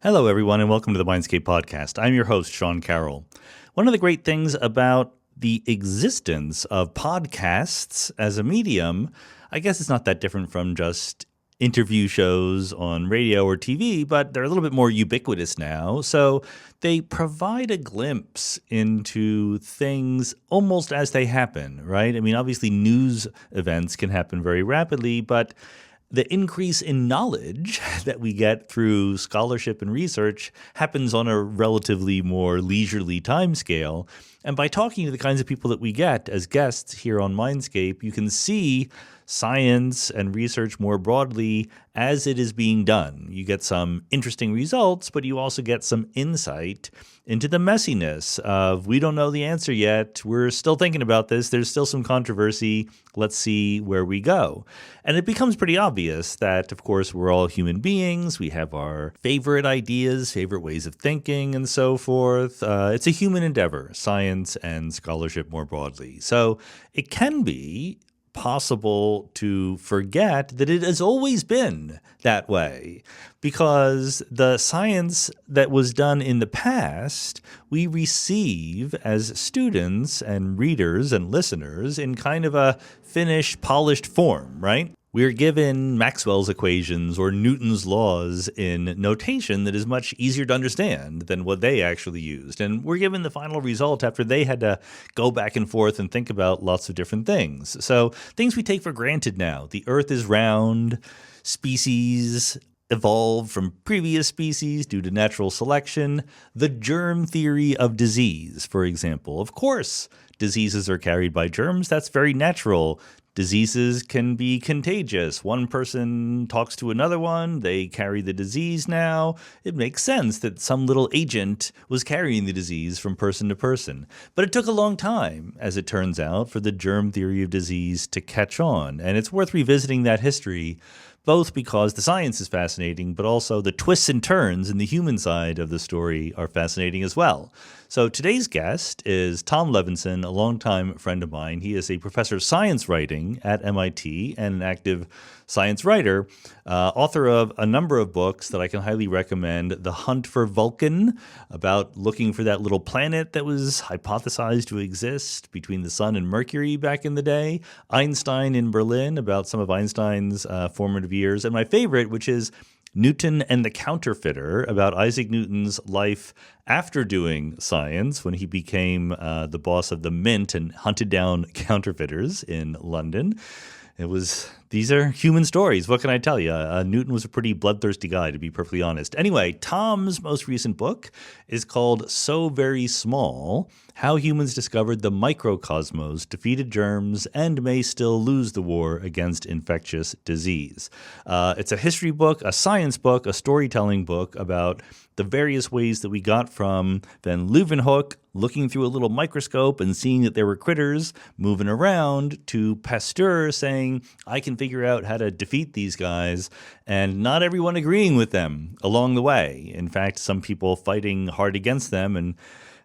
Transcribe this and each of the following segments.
Hello, everyone, and welcome to the Mindscape podcast. I'm your host, Sean Carroll. One of the great things about the existence of podcasts as a medium, I guess it's not that different from just interview shows on radio or TV, but they're a little bit more ubiquitous now. So they provide a glimpse into things almost as they happen, right? I mean, obviously news events can happen very rapidly, but the increase in knowledge that we get through scholarship and research happens on a relatively more leisurely timescale. And by talking to the kinds of people that we get as guests here on Mindscape, you can see science and research more broadly as it is being done. You get some interesting results, but you also get some insight into the messiness of, we don't know the answer yet. We're still thinking about this. There's still some controversy. Let's see where we go. And it becomes pretty obvious that, of course, we're all human beings. We have our favorite ideas, favorite ways of thinking, and so forth. It's a human endeavor, science and scholarship more broadly. So it can be possible to forget that it has always been that way, because the science that was done in the past, we receive as students and readers and listeners in kind of a finished, polished form, right? We're given Maxwell's equations or Newton's laws in notation that is much easier to understand than what they actually used. And we're given the final result after they had to go back and forth and think about lots of different things. So things we take for granted now. The Earth is round, species evolved from previous species due to natural selection. The germ theory of disease, for example. Of course, diseases are carried by germs. That's very natural. Diseases can be contagious. One person talks to another one, they carry the disease now. It makes sense that some little agent was carrying the disease from person to person. But it took a long time, as it turns out, for the germ theory of disease to catch on. And it's worth revisiting that history, both because the science is fascinating, but also the twists and turns in the human side of the story are fascinating as well. So today's guest is Tom Levenson, a longtime friend of mine. He is a professor of science writing at MIT and an active science writer, author of a number of books that I can highly recommend. The Hunt for Vulcan, about looking for that little planet that was hypothesized to exist between the sun and Mercury back in the day. Einstein in Berlin, about some of Einstein's formative years. And my favorite, which is Newton and the Counterfeiter, about Isaac Newton's life after doing science, when he became the boss of the Mint and hunted down counterfeiters in London. These are human stories. What can I tell you? Newton was a pretty bloodthirsty guy, to be perfectly honest. Anyway, Tom's most recent book is called So Very Small: How Humans Discovered the Microcosmos, Defeated Germs, and May Still Lose the War Against Infectious Disease. It's a history book, a science book, a storytelling book about the various ways that we got from Van Leeuwenhoek looking through a little microscope and seeing that there were critters moving around, to Pasteur saying, I can figure out how to defeat these guys, and not everyone agreeing with them along the way. In fact, some people fighting hard against them, and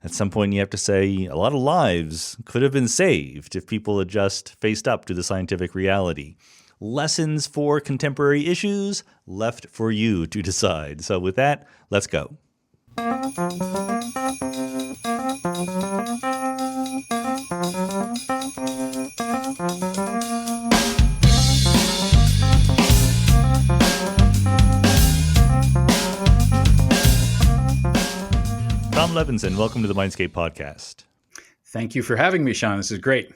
at some point you have to say a lot of lives could have been saved if people had just faced up to the scientific reality. Lessons for contemporary issues left for you to decide. So with that, let's go. Tom Levenson, welcome to the Mindscape podcast. Thank you for having me, Sean. This is great.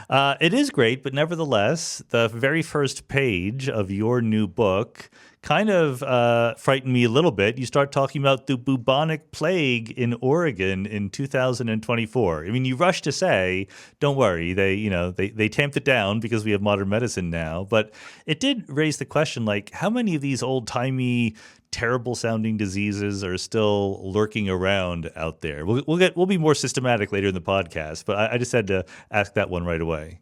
It is great, but nevertheless, the very first page of your new book kind of frightened me a little bit. You start talking about the bubonic plague in Oregon in 2024. I mean, you rush to say, don't worry, they tamped it down because we have modern medicine now. But it did raise the question, like, how many of these old-timey, terrible-sounding diseases are still lurking around out there? We'll be more systematic later in the podcast, but I just had to ask that one right away.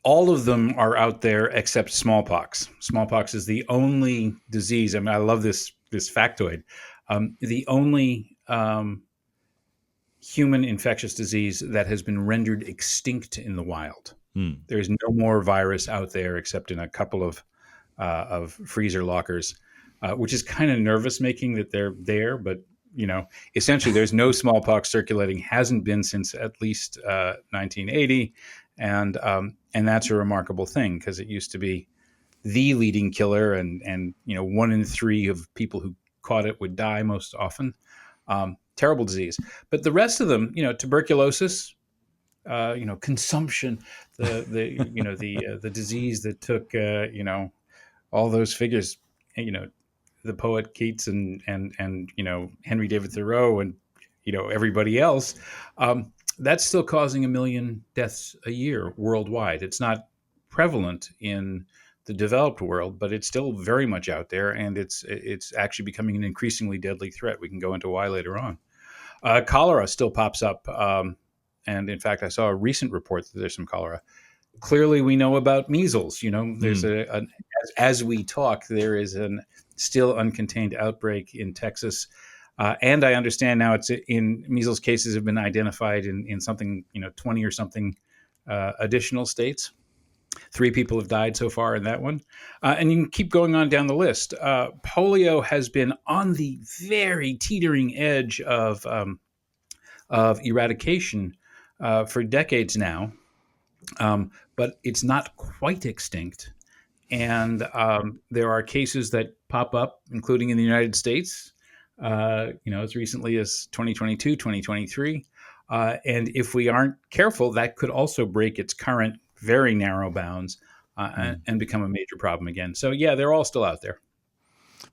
All of them are out there except smallpox. Smallpox is the only disease. I mean, I love this factoid. The only human infectious disease that has been rendered extinct in the wild. There is no more virus out there except in a couple of of freezer lockers, which is kind of nervous making that they're there. But essentially, there's no smallpox circulating, hasn't been since at least 1980, and that's a remarkable thing because it used to be the leading killer, and 1 in 3 of people who caught it would die most often. Terrible disease. But the rest of them, tuberculosis, consumption, the disease that took all those figures, the poet Keats and Henry David Thoreau and everybody else. That's still causing 1 million deaths a year worldwide. It's not prevalent in the developed world, but it's still very much out there, and it's actually becoming an increasingly deadly threat. We can go into why later on. Cholera still pops up, and in fact, I saw a recent report that there's some cholera. Clearly, we know about measles. There's as we talk, there is an still uncontained outbreak in Texas, and I understand now it's in measles cases have been identified in something 20 or something additional states. 3 people have died so far in that one. And you can keep going on down the list. Polio has been on the very teetering edge of eradication for decades now, but it's not quite extinct. And there are cases that pop up, including in the United States, as recently as 2022, 2023. And if we aren't careful, that could also break its current very narrow bounds and become a major problem again. So, yeah, they're all still out there.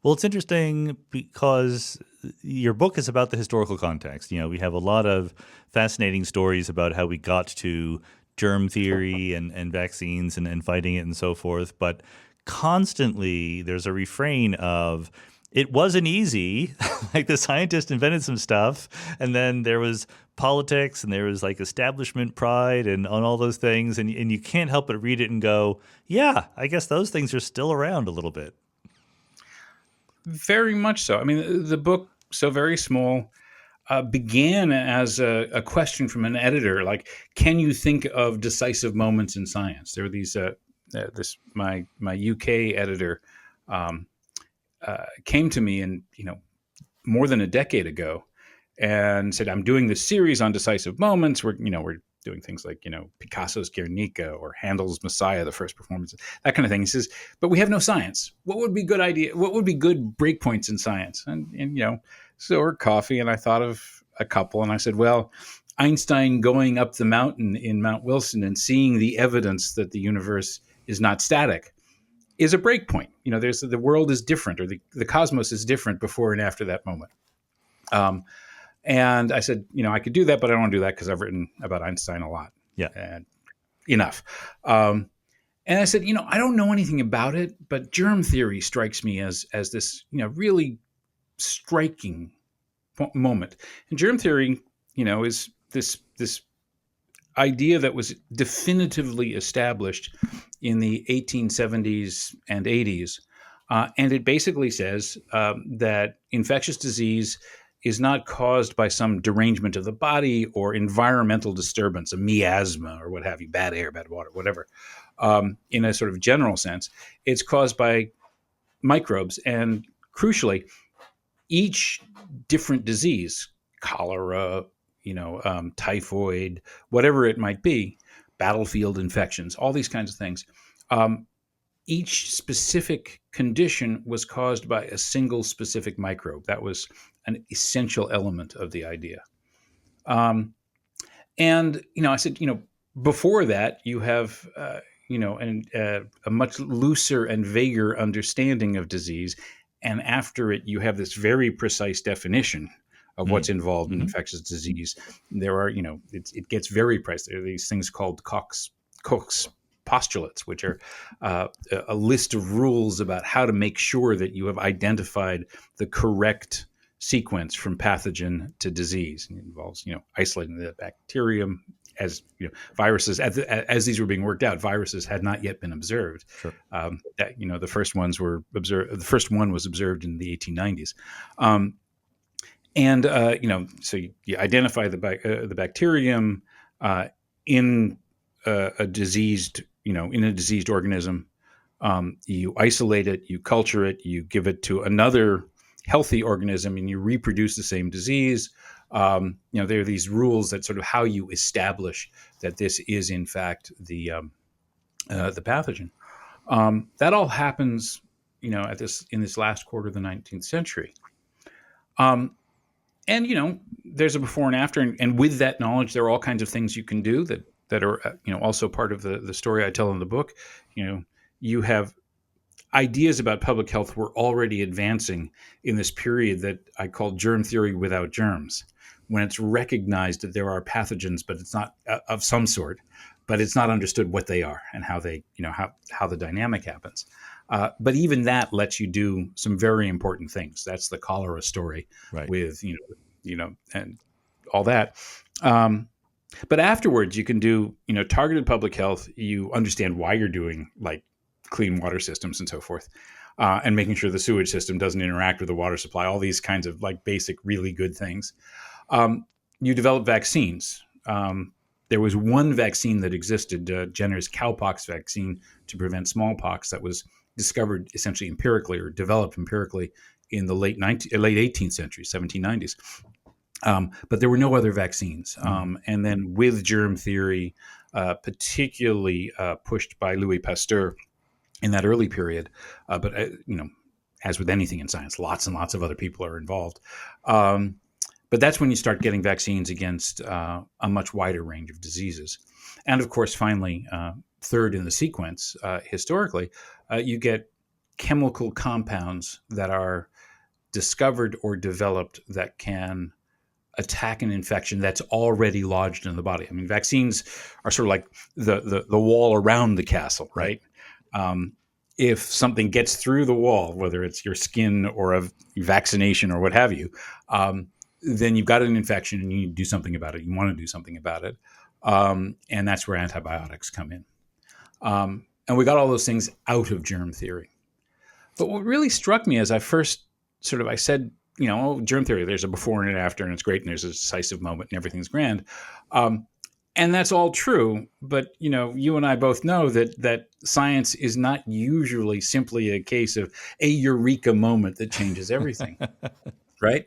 Well, it's interesting because your book is about the historical context. We have a lot of fascinating stories about how we got to germ theory and vaccines and fighting it and so forth. But constantly there's a refrain of it wasn't easy. Like the scientist invented some stuff, and then there was politics, and there was like establishment pride and on all those things. And you can't help but read it and go, yeah, I guess those things are still around a little bit. Very much so. I mean, the book, so very small, began as a question from an editor, like, can you think of decisive moments in science? There were these, my UK editor came to me and, more than a decade ago and said, I'm doing this series on decisive moments. We're doing things like, Picasso's Guernica or Handel's Messiah, the first performance, that kind of thing. He says, but we have no science. What would be good idea? What would be good breakpoints in science? And so we're coffee, and I thought of a couple, and I said, well, Einstein going up the mountain in Mount Wilson and seeing the evidence that the universe is not static is a breakpoint. There's the world is different, or the cosmos is different before and after that moment. And I said, I could do that, but I don't want to do that because I've written about Einstein a lot. Yeah. And enough. And I said, I don't know anything about it, but germ theory strikes me as this, really striking moment. And germ theory, is this idea that was definitively established in the 1870s and 80s. And it basically says that infectious disease is not caused by some derangement of the body or environmental disturbance, a miasma or what have you, bad air, bad water, whatever, in a sort of general sense. It's caused by microbes. And crucially, each different disease, cholera, typhoid, whatever it might be, battlefield infections, all these kinds of things, each specific condition was caused by a single specific microbe. That was an essential element of the idea. And, I said, before that, you have, a much looser and vaguer understanding of disease. And after it, you have this very precise definition of what's involved in infectious disease. There are, it gets very precise. There are these things called Koch's postulates, which are a list of rules about how to make sure that you have identified the correct sequence from pathogen to disease. And it involves, isolating the bacterium. As viruses, as these were being worked out, viruses had not yet been observed. Sure. The first ones were observed. The first one was observed in the 1890s. So you identify the bacterium in a diseased, in a diseased organism. You isolate it, you culture it, you give it to another healthy organism, and you reproduce the same disease. There are these rules that sort of how you establish that this is in fact the pathogen. That all happens, in this last quarter of the 19th century. And there's a before and after, and with that knowledge, there are all kinds of things you can do that are also part of the story I tell in the book. You have ideas about public health were already advancing in this period that I call germ theory without germs, when it's recognized that there are pathogens, but it's not of some sort, but it's not understood what they are and how they, how the dynamic happens. But even that lets you do some very important things. That's the cholera story, Right. with, and all that. But afterwards, you can do, targeted public health. You understand why you're doing, like, clean water systems and so forth, and making sure the sewage system doesn't interact with the water supply, all these kinds of, like, basic, really good things. You develop vaccines. There was one vaccine that existed, Jenner's cowpox vaccine to prevent smallpox, that was discovered essentially empirically, or developed empirically, in the late 18th century, 1790s. But there were no other vaccines. And then with germ theory, particularly pushed by Louis Pasteur in that early period, but as with anything in science, lots and lots of other people are involved. But that's when you start getting vaccines against a much wider range of diseases. And of course, finally, third in the sequence, historically, you get chemical compounds that are discovered or developed that can attack an infection that's already lodged in the body. I mean, vaccines are sort of like the wall around the castle, right? If something gets through the wall, whether it's your skin or a vaccination or what have you, then you've got an infection and you need to do something about it. You want to do something about it. And that's where antibiotics come in. And we got all those things out of germ theory. But what really struck me as I said, germ theory, there's a before and an after, and it's great, and there's a decisive moment, and everything's grand. And that's all true. But, you and I both know that science is not usually simply a case of a eureka moment that changes everything, right?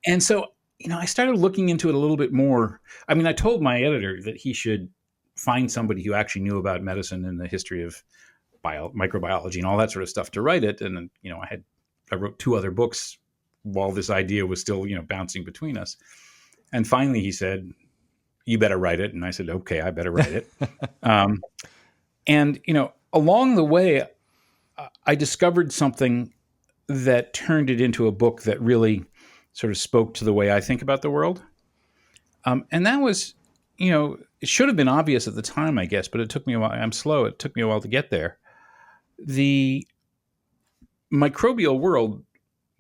And so, I started looking into it a little bit more. I mean, I told my editor that he should find somebody who actually knew about medicine and the history of microbiology and all that sort of stuff to write it. And, I wrote 2 other books while this idea was still, bouncing between us. And finally he said, "You better write it." And I said, "Okay, I better write it." And, along the way, I discovered something that turned it into a book that really sort of spoke to the way I think about the world. And that was, it should have been obvious at the time, I guess, but it took me a while. I'm slow. It took me a while to get there. The microbial world,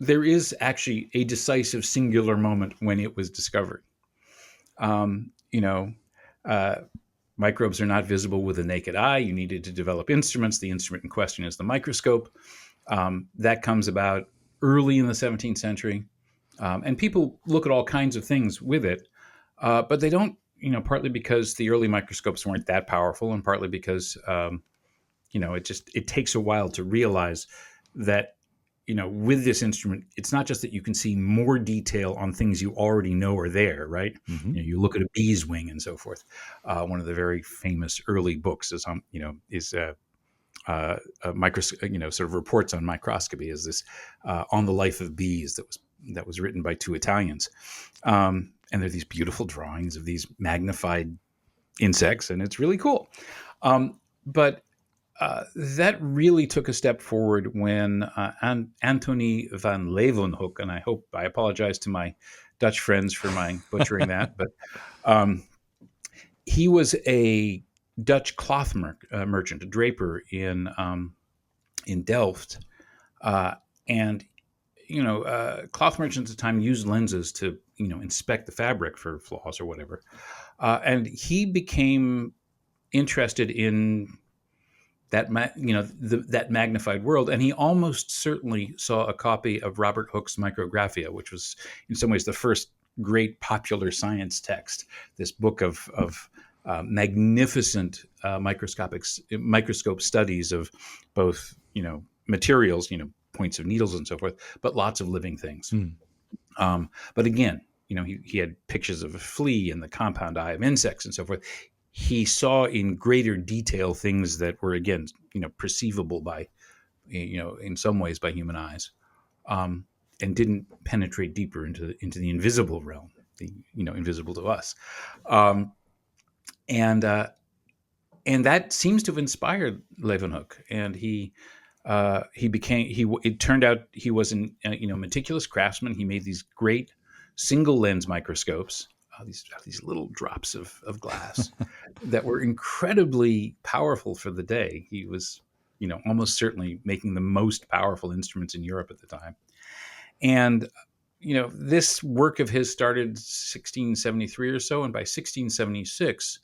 there is actually a decisive singular moment when it was discovered. Microbes are not visible with the naked eye. You needed to develop instruments. The instrument in question is the microscope. That comes about early in the 17th century. And people look at all kinds of things with it, but they don't, partly because the early microscopes weren't that powerful, and partly because, it takes a while to realize that, with this instrument, it's not just that you can see more detail on things you already know are there, right? Mm-hmm. You look at a bee's wing and so forth. One of the very famous early books is sort of reports on microscopy, is this On the Life of Bees that was written by 2 Italians. And there are these beautiful drawings of these magnified insects, and it's really cool. But that really took a step forward when Anton van Leeuwenhoek, and I apologize to my Dutch friends for my butchering that, but he was a Dutch cloth merchant, a draper in Delft, and cloth merchants at the time used lenses to inspect the fabric for flaws or whatever, and he became interested in that that magnified world, and he almost certainly saw a copy of Robert Hooke's Micrographia, which was in some ways the first great popular science text. This book of magnificent microscope studies of both, materials, points of needles and so forth, but lots of living things. But again, he had pictures of a flea and the compound eye of insects and so forth. He saw in greater detail things that were, again, perceivable by, in some ways by human eyes, and didn't penetrate deeper into the invisible realm, invisible to us. And that seems to have inspired Leeuwenhoek, and it turned out he was a meticulous craftsman. He made these great single lens microscopes, these little drops of glass that were incredibly powerful for the day. He was, almost certainly making the most powerful instruments in Europe at the time. And, this work of his started 1673 or so. And by 1676,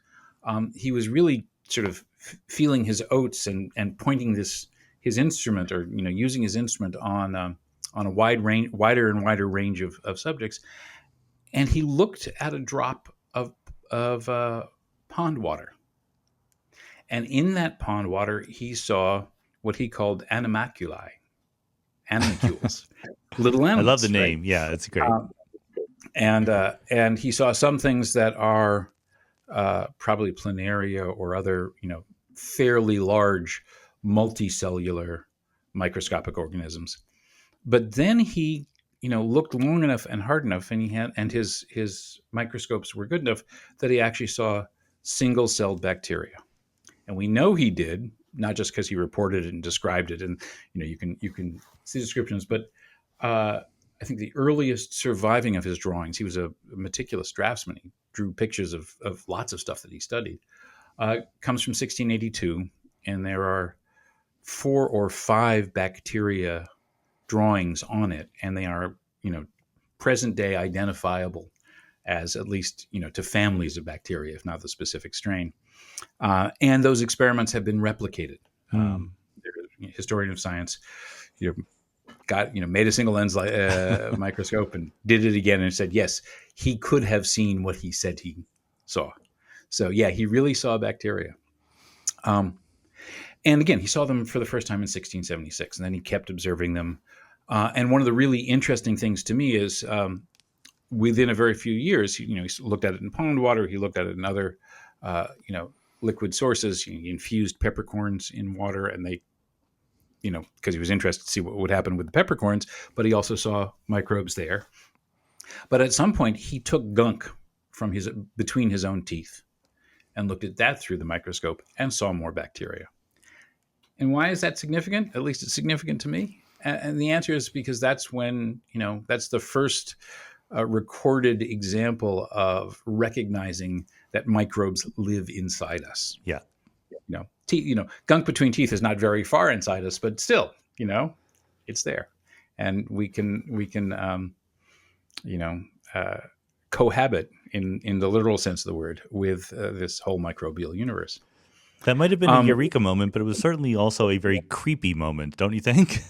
he was really sort of feeling his oats and pointing his instrument, or, using his instrument on a wider and wider range of subjects. And he looked at a drop of pond water. And in that pond water, he saw what he called animalcules, little animals. I love the name. Right? Yeah, it's great. And he saw some things that are probably planaria or other, fairly large multicellular microscopic organisms. But then he, looked long enough and hard enough, and his microscopes were good enough that he actually saw single-celled bacteria. And we know he did, not just because he reported it and described it, and you can see descriptions, but I think the earliest surviving of his drawings, he was a meticulous draftsman. He drew pictures of lots of stuff that he studied. Comes from 1682, and there are 4 or 5 bacteria drawings on it, and they are, present day identifiable as, at least, to families of bacteria, if not the specific strain. And those experiments have been replicated. Historian of science, made a single lens microscope and did it again and said, yes, he could have seen what he said he saw. So yeah, he really saw bacteria. And again, he saw them for the first time in 1676, and then he kept observing them. And one of the really interesting things to me is, within a very few years, he looked at it in pond water. He looked at it in other, liquid sources. He infused peppercorns in water, and they, because he was interested to see what would happen with the peppercorns, but he also saw microbes there. But at some point, he took gunk from between his own teeth and looked at that through the microscope and saw more bacteria. And why is that significant? At least it's significant to me. And the answer is because that's when, that's the first recorded example of recognizing that microbes live inside us. Yeah. Gunk between teeth is not very far inside us, but still, it's there, and we can cohabit in the literal sense of the word with this whole microbial universe. That might have been a eureka moment, but it was certainly also a very creepy moment, don't you think?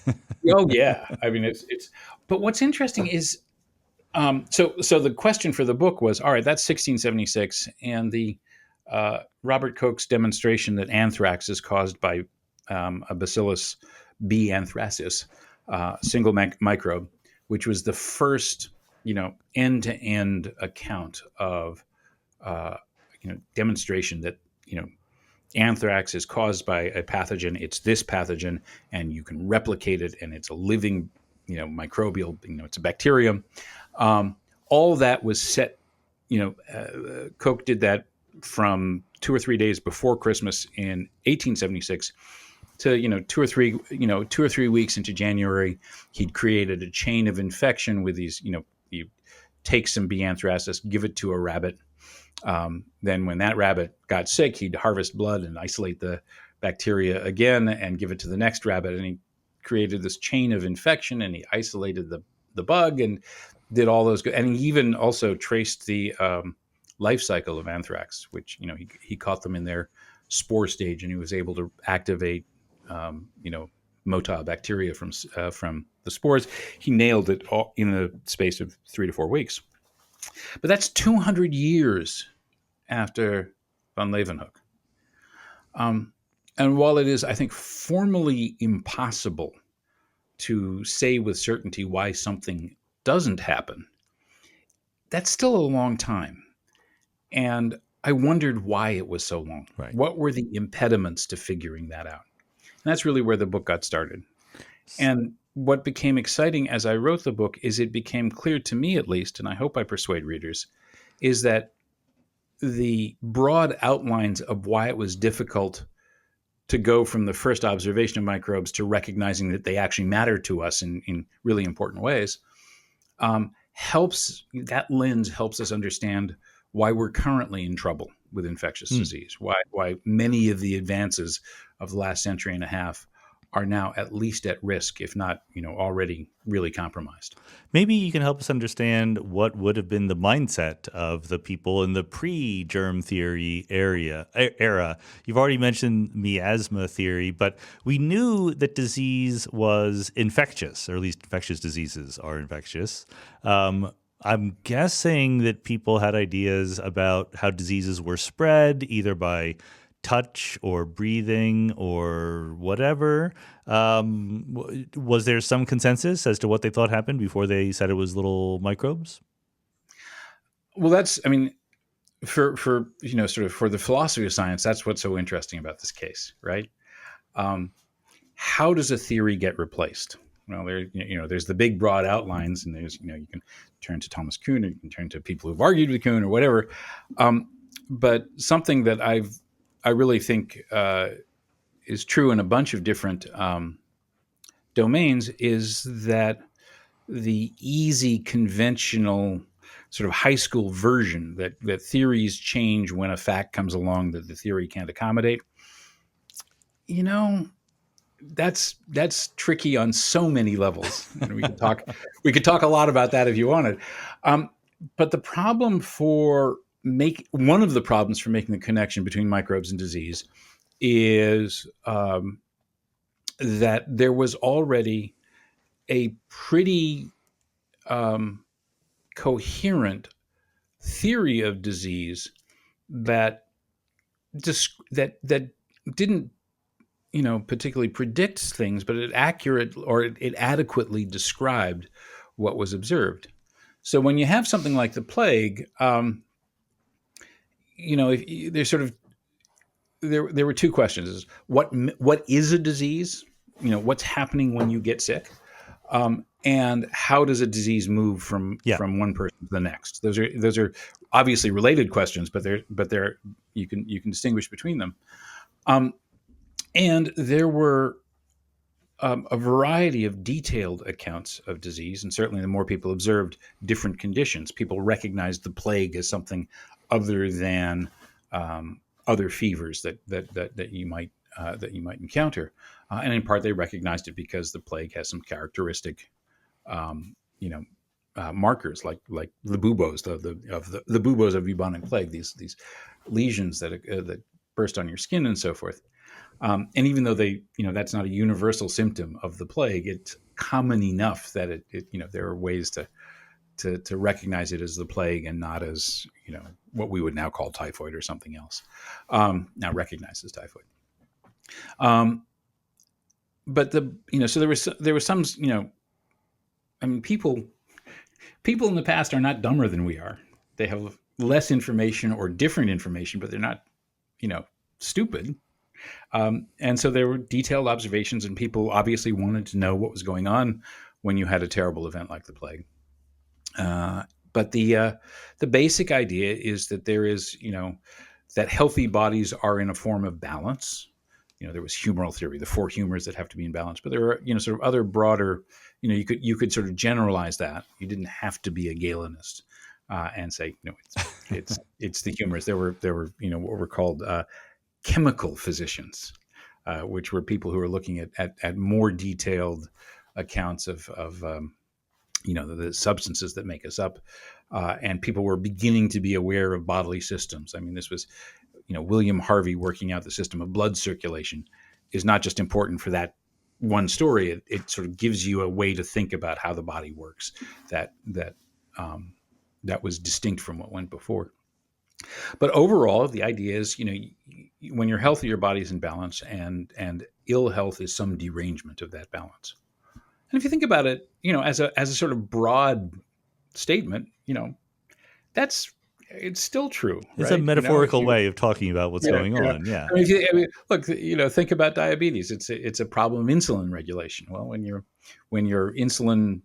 Oh yeah, I mean it's. But what's interesting is, so the question for the book was, all right, that's 1676, and the Robert Koch's demonstration that anthrax is caused by a Bacillus B. anthracis, single microbe, which was the first, end-to-end account of, demonstration that, anthrax is caused by a pathogen. It's this pathogen, and you can replicate it, and it's a living, microbial, it's a bacterium. All that was set, Koch did that from 2 or 3 days before Christmas in 1876 to 2 or 3 weeks into January. He'd created a chain of infection with these. You take some B. anthracis, give it to a rabbit. Then when that rabbit got sick, he'd harvest blood and isolate the bacteria again and give it to the next rabbit. And he created this chain of infection, and he isolated the bug and did all those. And he even also traced the life cycle of anthrax, which, he caught them in their spore stage, and he was able to activate, motile bacteria from the spores. He nailed it all in the space of 3 to 4 weeks. But that's 200 years after van Leeuwenhoek. And while it is, I think, formally impossible to say with certainty why something doesn't happen, that's still a long time. And I wondered why it was so long. Right. What were the impediments to figuring that out? And that's really where the book got started. And what became exciting as I wrote the book is it became clear to me, at least, and I hope I persuade readers, is that the broad outlines of why it was difficult to go from the first observation of microbes to recognizing that they actually matter to us in really important ways, that lens helps us understand why we're currently in trouble with infectious disease, why many of the advances of the last century and a half are now at least at risk, if not, already really compromised. Maybe you can help us understand what would have been the mindset of the people in the pre-germ theory era. You've already mentioned miasma theory, but we knew that disease was infectious, or at least infectious diseases are infectious. I'm guessing that people had ideas about how diseases were spread, either by touch or breathing or whatever. Was there some consensus as to what they thought happened before they said it was little microbes? Well, for sort of for the philosophy of science, that's what's so interesting about this case, right? How does a theory get replaced? Well, there's the big broad outlines, and there's you can turn to Thomas Kuhn, or you can turn to people who've argued with Kuhn or whatever. But something that I really think is true in a bunch of different domains is that the easy, conventional, sort of high school version that theories change when a fact comes along that the theory can't accommodate. That's tricky on so many levels. And we could talk a lot about that if you wanted. But one of the problems for making the connection between microbes and disease is that there was already a pretty coherent theory of disease that didn't particularly predict things, but it adequately described what was observed. So when you have something like the plague, there were two questions: what is a disease? What's happening when you get sick, and how does a disease move from one person to the next? Those are obviously related questions, but you can distinguish between them. And there were a variety of detailed accounts of disease, and certainly the more people observed different conditions, people recognized the plague as something other than other fevers that you might encounter, and in part they recognized it because the plague has some characteristic, markers like the buboes, the buboes of bubonic plague, these lesions that burst on your skin and so forth. And even though that's not a universal symptom of the plague, it's common enough that there are ways to recognize it as the plague and not as what we would now call typhoid or something else. Now recognized as typhoid. But so there was some people in the past are not dumber than we are. They have less information or different information, but they're not stupid. And so there were detailed observations, and people obviously wanted to know what was going on when you had a terrible event like the plague. But the basic idea is that there is, that healthy bodies are in a form of balance. There was humoral theory, the four humors that have to be in balance, but there are, sort of other broader, you could sort of generalize that. You didn't have to be a Galenist and say, it's the humors. There were what were called chemical physicians, which were people who were looking at more detailed accounts of the substances that make us up, and people were beginning to be aware of bodily systems. I mean, this was, William Harvey working out the system of blood circulation is not just important for that one story. It sort of gives you a way to think about how the body works that was distinct from what went before. But overall, the idea is, when you're healthy, your body's in balance, and ill health is some derangement of that balance. And if you think about it, as a sort of broad statement, that's it's still true, It's a right? If metaphorical you way of talking about what's yeah, going on. Yeah. I mean, look, think about diabetes. It's a problem of insulin regulation. Well, when your insulin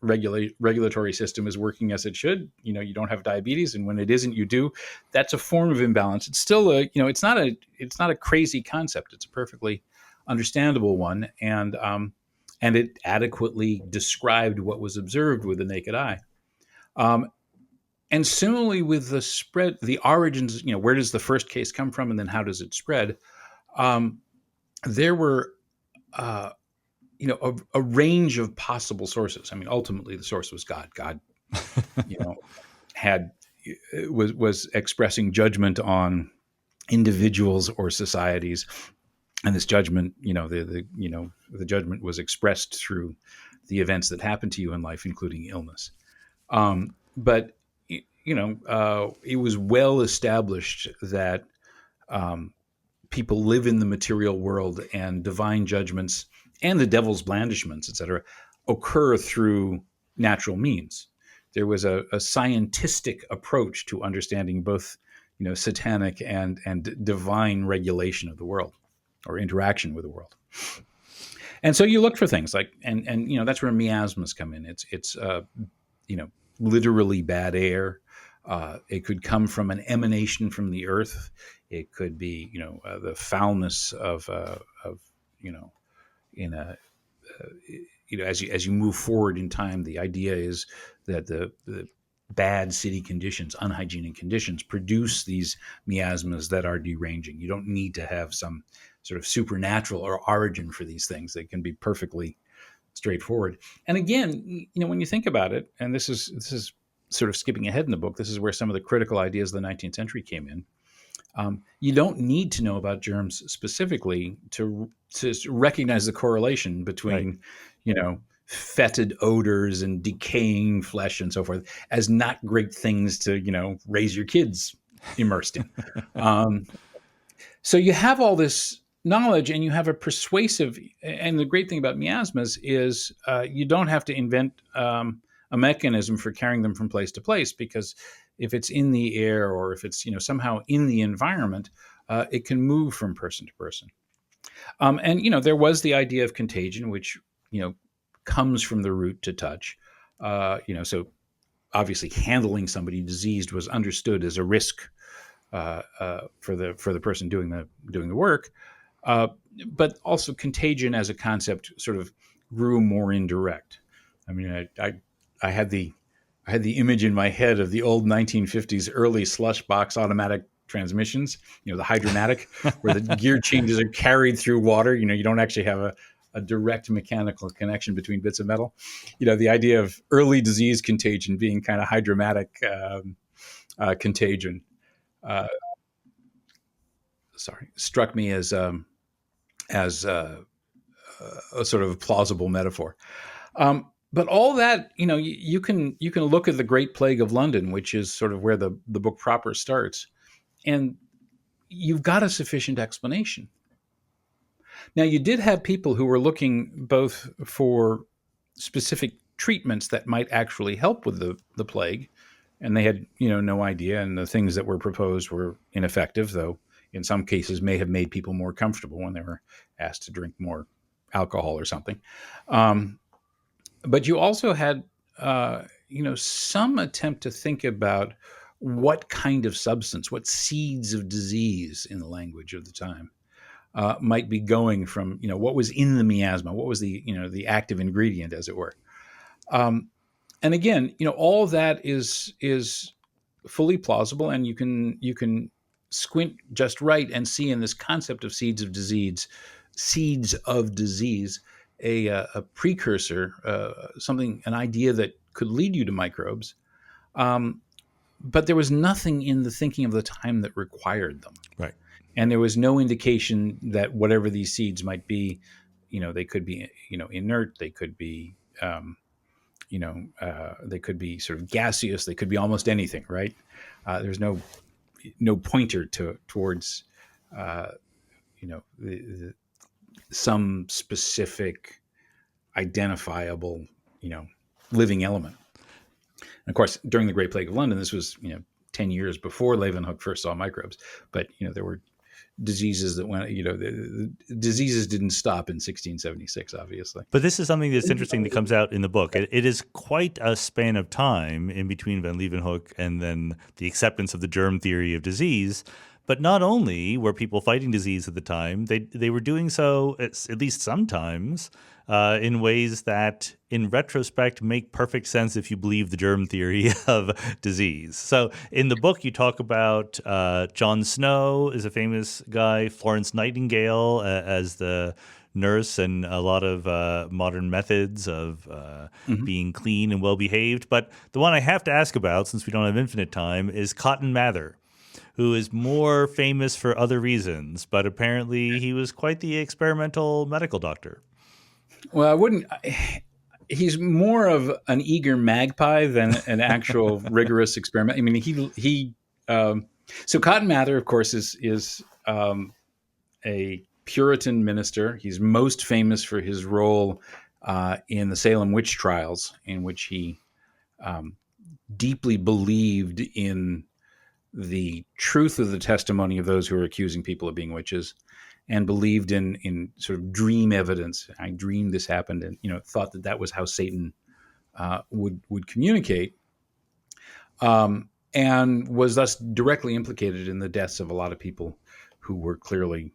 regulatory system is working as it should, you don't have diabetes, and when it isn't, you do. That's a form of imbalance. It's still it's not a crazy concept. It's a perfectly understandable one, and it adequately described what was observed with the naked eye. Um, and similarly with the spread, the origins, where does the first case come from, and then how does it spread? Um, there were, uh, a range of possible sources. I mean, ultimately, the source was God. God, you know, had was expressing judgment on individuals or societies, and this judgment, the judgment was expressed through the events that happened to you in life, including illness. But it was well established that um, people live in the material world, and divine judgments and the devil's blandishments, etc., occur through natural means. There was a scientific approach to understanding both, satanic and divine regulation of the world, or interaction with the world. And so you look for things like, and that's where miasmas come in. It's you know literally bad air. It could come from an emanation from the earth. It could be the foulness of in a as you move forward in time. The idea is that the bad city conditions, unhygienic conditions, produce these miasmas that are deranging. You don't need to have some sort of supernatural or origin for these things. They can be perfectly straightforward. And again, when you think about it, and this is sort of skipping ahead in the book, this is where some of the critical ideas of the 19th century came in. You don't need to know about germs specifically to recognize the correlation Right. between, fetid odors and decaying flesh and so forth as not great things to, raise your kids immersed in. Um, so you have all this knowledge, and you have a persuasive. And the great thing about miasmas is you don't have to invent a mechanism for carrying them from place to place, because if it's in the air, or if it's somehow in the environment, it can move from person to person. And there was the idea of contagion, which comes from the root to touch. So obviously handling somebody diseased was understood as a risk for the person doing the work. Uh, but also contagion as a concept sort of grew more indirect. I mean, I had the image in my head of the old 1950s early slush box automatic transmissions, the hydromatic, where the gear changes are carried through water. You don't actually have a direct mechanical connection between bits of metal. The idea of early disease contagion being kind of hydromatic contagion. Uh, struck me as a sort of plausible metaphor. But all that, you can look at the Great Plague of London, which is sort of where the book proper starts, and you've got a sufficient explanation. Now, you did have people who were looking both for specific treatments that might actually help with the plague, and they had no idea, and the things that were proposed were ineffective, though in some cases may have made people more comfortable when they were asked to drink more alcohol or something. Um, but you also had some attempt to think about what kind of substance, what seeds of disease, in the language of the time, might be going from what was in the miasma, what was the active ingredient, as it were. Um, and again, all of that is fully plausible, and you can squint just right and see in this concept of seeds of disease, a precursor, an idea that could lead you to microbes. Um, but there was nothing in the thinking of the time that required them. Right. And there was no indication that whatever these seeds might be, they could be, inert, they could be, they could be sort of gaseous, they could be almost anything, right? There's no, no pointer towards some specific identifiable living element. And of course, during the Great Plague of London, this was 10 years before Leeuwenhoek first saw microbes, but there were diseases that went, the diseases didn't stop in 1676, obviously. But this is something that's interesting that comes out in the book. It is quite a span of time in between Van Leeuwenhoek and then the acceptance of the germ theory of disease. But not only were people fighting disease at the time, they were doing so, at least sometimes, in ways that, in retrospect, make perfect sense if you believe the germ theory of disease. So in the book, you talk about John Snow is a famous guy, Florence Nightingale as the nurse, and a lot of modern methods of being clean and well-behaved. But the one I have to ask about, since we don't have infinite time, is Cotton Mather, who is more famous for other reasons, but apparently he was quite the experimental medical doctor. Well, I wouldn't. He's more of an eager magpie than an actual rigorous experiment. I mean, so Cotton Mather, of course, is a Puritan minister. He's most famous for his role in the Salem witch trials, in which he deeply believed in the truth of the testimony of those who are accusing people of being witches, and believed in sort of dream evidence. I dreamed this happened, and thought that was how Satan would communicate, and was thus directly implicated in the deaths of a lot of people who were clearly,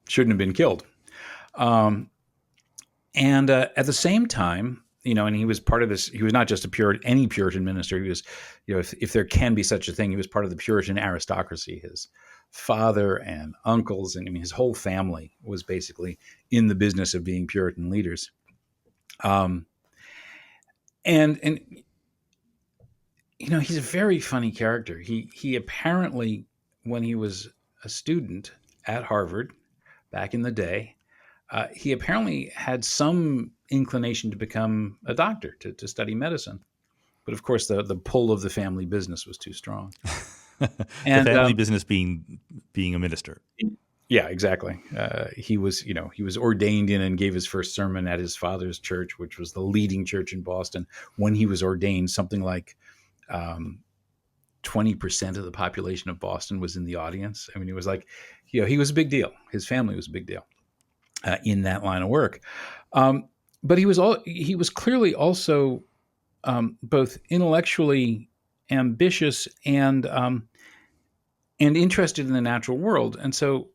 shouldn't have been killed. And at the same time, and he was part of this. He was not just any Puritan minister. He was, if there can be such a thing, he was part of the Puritan aristocracy. His father and uncles, and his whole family was basically in the business of being Puritan leaders. And he's a very funny character. He apparently, when he was a student at Harvard back in the day, he apparently had some inclination to become a doctor, to study medicine. But of course, the pull of the family business was too strong. And the family business being a minister. Yeah, exactly. He was ordained in and gave his first sermon at his father's church, which was the leading church in Boston. When he was ordained, something like 20% of the population of Boston was in the audience. I mean, it was like, he was a big deal. His family was a big deal in that line of work. But he was clearly also both intellectually ambitious and interested in the natural world. And so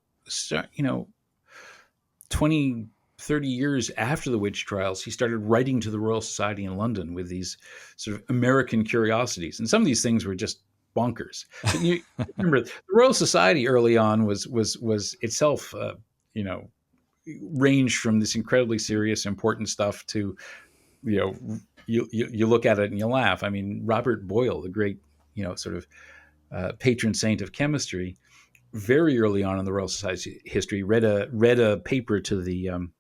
20, 30 years after the witch trials, he started writing to the Royal Society in London with these sort of American curiosities. And some of these things were just bonkers. You remember, the Royal Society early on was itself, ranged from this incredibly serious, important stuff to, you look at it and you laugh. I mean, Robert Boyle, the great, sort of patron saint of chemistry, very early on in the Royal Society's history, read a paper to the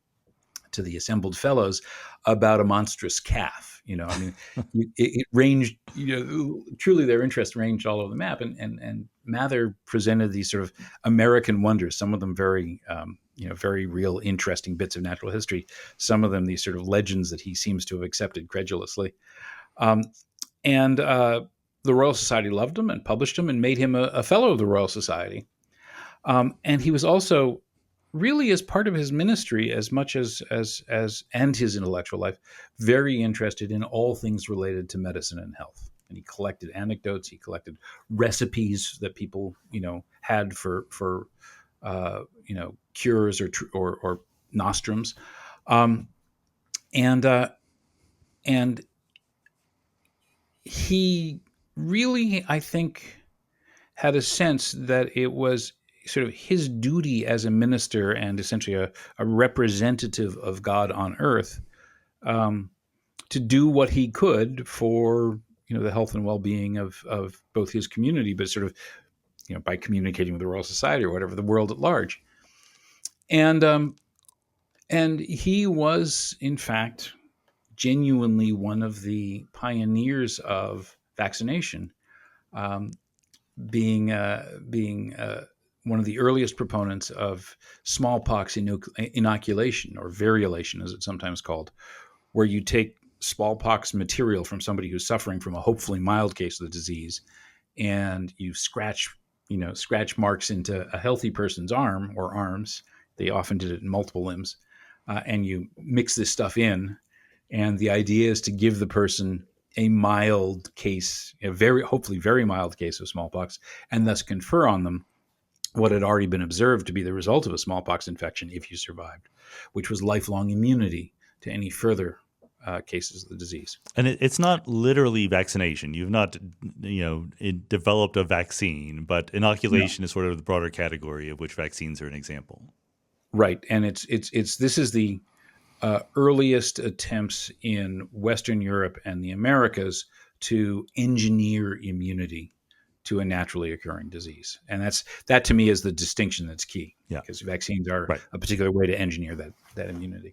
assembled fellows about a monstrous calf. It ranged. Truly, their interest ranged all over the map. And Mather presented these sort of American wonders. Some of them very, very real, interesting bits of natural history. Some of them these sort of legends that he seems to have accepted credulously. And the Royal Society loved him and published him and made him a fellow of the Royal Society. And he was also, really, as part of his ministry, as much as and his intellectual life, very interested in all things related to medicine and health. And he collected anecdotes, he collected recipes that people, had for cures or nostrums, and he really, I think, had a sense that it was sort of his duty as a minister and essentially a representative of God on earth, to do what he could for the health and well-being of both his community, but sort of by communicating with the Royal Society or whatever, the world at large. And he was, in fact, genuinely one of the pioneers of vaccination. being one of the earliest proponents of smallpox inoculation, or variolation, as it's sometimes called, where you take smallpox material from somebody who's suffering from a hopefully mild case of the disease, and you scratch marks into a healthy person's arm or arms. They often did it in multiple limbs, and you mix this stuff in, and the idea is to give the person a mild case, hopefully very mild case of smallpox, and thus confer on them what had already been observed to be the result of a smallpox infection if you survived, which was lifelong immunity to any further cases of the disease. And it's not literally vaccination. You've not, developed a vaccine, but inoculation is sort of the broader category of which vaccines are an example. Right, and it's this is the earliest attempts in Western Europe and the Americas to engineer immunity to a naturally occurring disease, and that to me is the distinction that's key. Yeah, because vaccines are right. a particular way to engineer that immunity.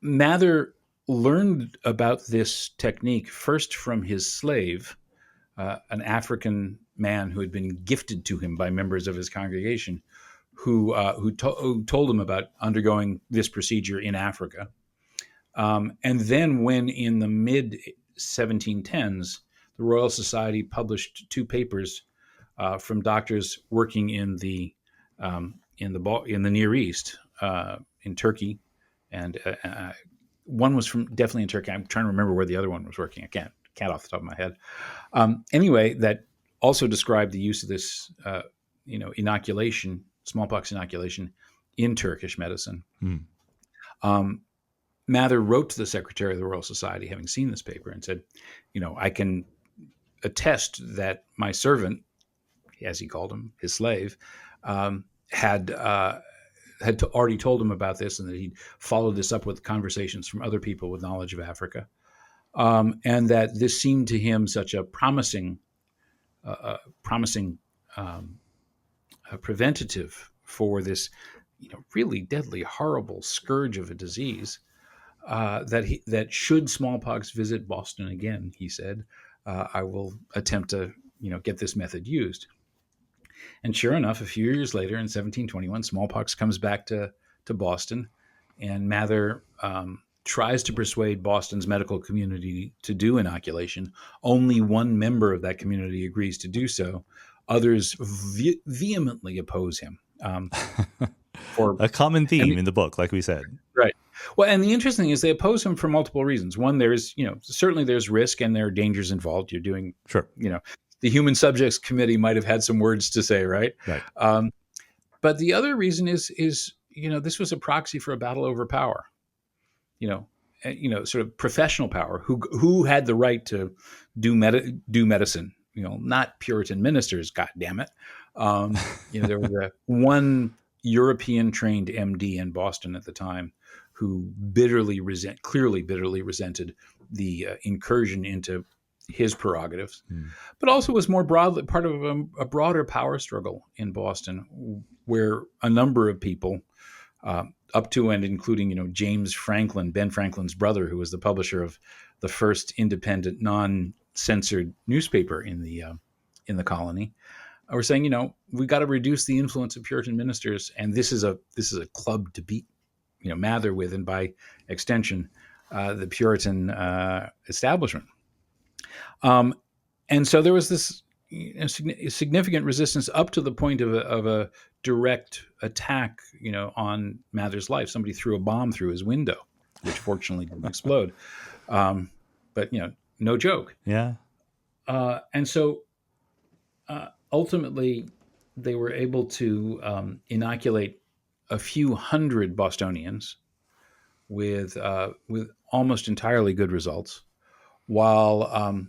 Mather learned about this technique first from his slave, an African man who had been gifted to him by members of his congregation, who told him about undergoing this procedure in Africa. And then when in the mid-1710s, the Royal Society published 2 papers from doctors working in the Near East, in Turkey, and one was definitely in Turkey. I'm trying to remember where the other one was working. I can't off the top of my head. Anyway, that also described the use of this, inoculation, smallpox inoculation, in Turkish medicine. Mather wrote to the secretary of the Royal Society, having seen this paper, and said, I can attest that my servant, as he called him, his slave, had already told him about this, and that he'd followed this up with conversations from other people with knowledge of Africa, and that this seemed to him such a promising preventative for this, really deadly, horrible scourge of a disease, that should smallpox visit Boston again, he said, I will attempt to get this method used. And sure enough, a few years later, in 1721, smallpox comes back to Boston, and Mather tries to persuade Boston's medical community to do inoculation. Only one member of that community agrees to do so. Others vehemently oppose him. For a common theme in the book, like we said. Right. Well, and the interesting thing is they oppose him for multiple reasons. One, certainly there's risk and there are dangers involved. You're doing, sure. The Human Subjects Committee might have had some words to say, right? Right. But the other reason is this was a proxy for a battle over power. Sort of professional power. Who had the right to do medicine? Not Puritan ministers. God damn it! There was one European trained MD in Boston at the time who clearly bitterly resented the incursion into his prerogatives, but also was more broadly part of a broader power struggle in Boston, where a number of people, up to and including James Franklin, Ben Franklin's brother, who was the publisher of the first independent, non-censored newspaper in the colony, were saying, we got to reduce the influence of Puritan ministers, and this is a club to beat Mather with, and by extension, the Puritan establishment. And so there was this significant resistance up to the point of a direct attack, on Mather's life. Somebody threw a bomb through his window, which fortunately didn't explode. But no joke. Yeah. And so ultimately, they were able to inoculate a few hundred Bostonians with almost entirely good results, while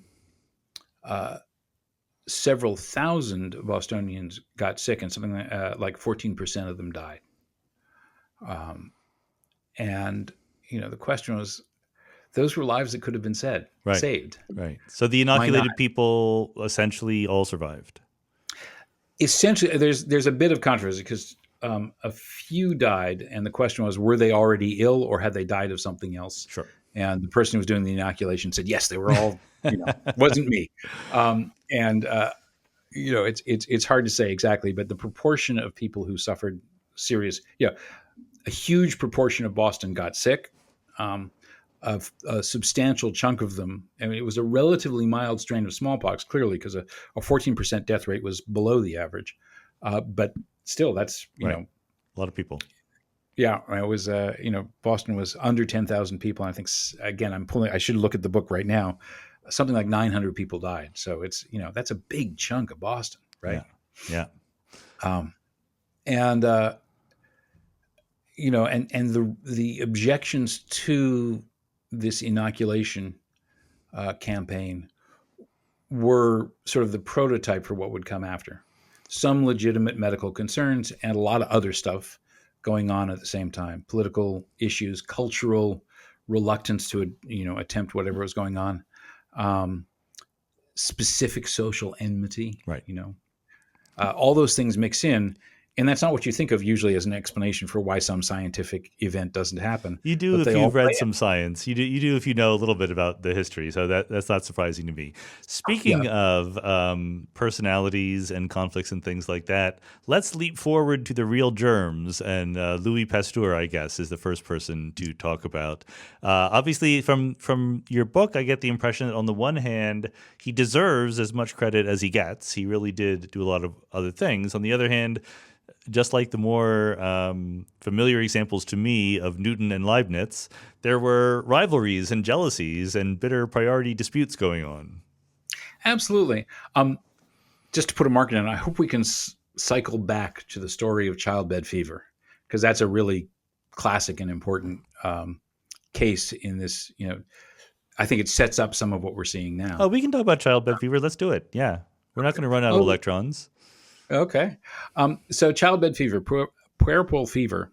several thousand Bostonians got sick, and something like 14% of them died. And the question was, those were lives that could have been saved. Right. So the inoculated people essentially all survived. Essentially, there's a bit of controversy because a few died, and the question was, were they already ill or had they died of something else? Sure. And the person who was doing the inoculation said, yes, they were all, wasn't me. And it's hard to say exactly, but the proportion of people who suffered serious, a huge proportion of Boston got sick. A substantial chunk of them, and it was a relatively mild strain of smallpox, clearly, because a 14% death rate was below the average. But still, that's, Right. A lot of people. Yeah, it was, Boston was under 10,000 people. And I think, again, I should look at the book right now. Something like 900 people died. So it's, that's a big chunk of Boston, right? Yeah. And, and the objections to this inoculation campaign were sort of the prototype for what would come after. Some legitimate medical concerns and a lot of other stuff going on at the same time. Political issues, cultural reluctance to, attempt whatever was going on. Specific social enmity, Right. All those things mix in. And that's not what you think of usually as an explanation for why some scientific event doesn't happen. You do if you've read some science. You do if you know a little bit about the history. So that's not surprising to me. Speaking of personalities and conflicts and things like that, let's leap forward to the real germs. And Louis Pasteur, I guess, is the first person to talk about. Obviously, from your book, I get the impression that on the one hand, he deserves as much credit as he gets. He really did do a lot of other things. On the other hand, just like the more familiar examples to me of Newton and Leibniz, there were rivalries and jealousies and bitter priority disputes going on. Absolutely. Just to put a mark in it, I hope we can cycle back to the story of childbed fever, because that's a really classic and important case in this. I think it sets up some of what we're seing now. Oh, we can talk about childbed fever. Let's do it. Yeah. We're not going to run out of electrons. Okay. So childbed fever, puerperal fever,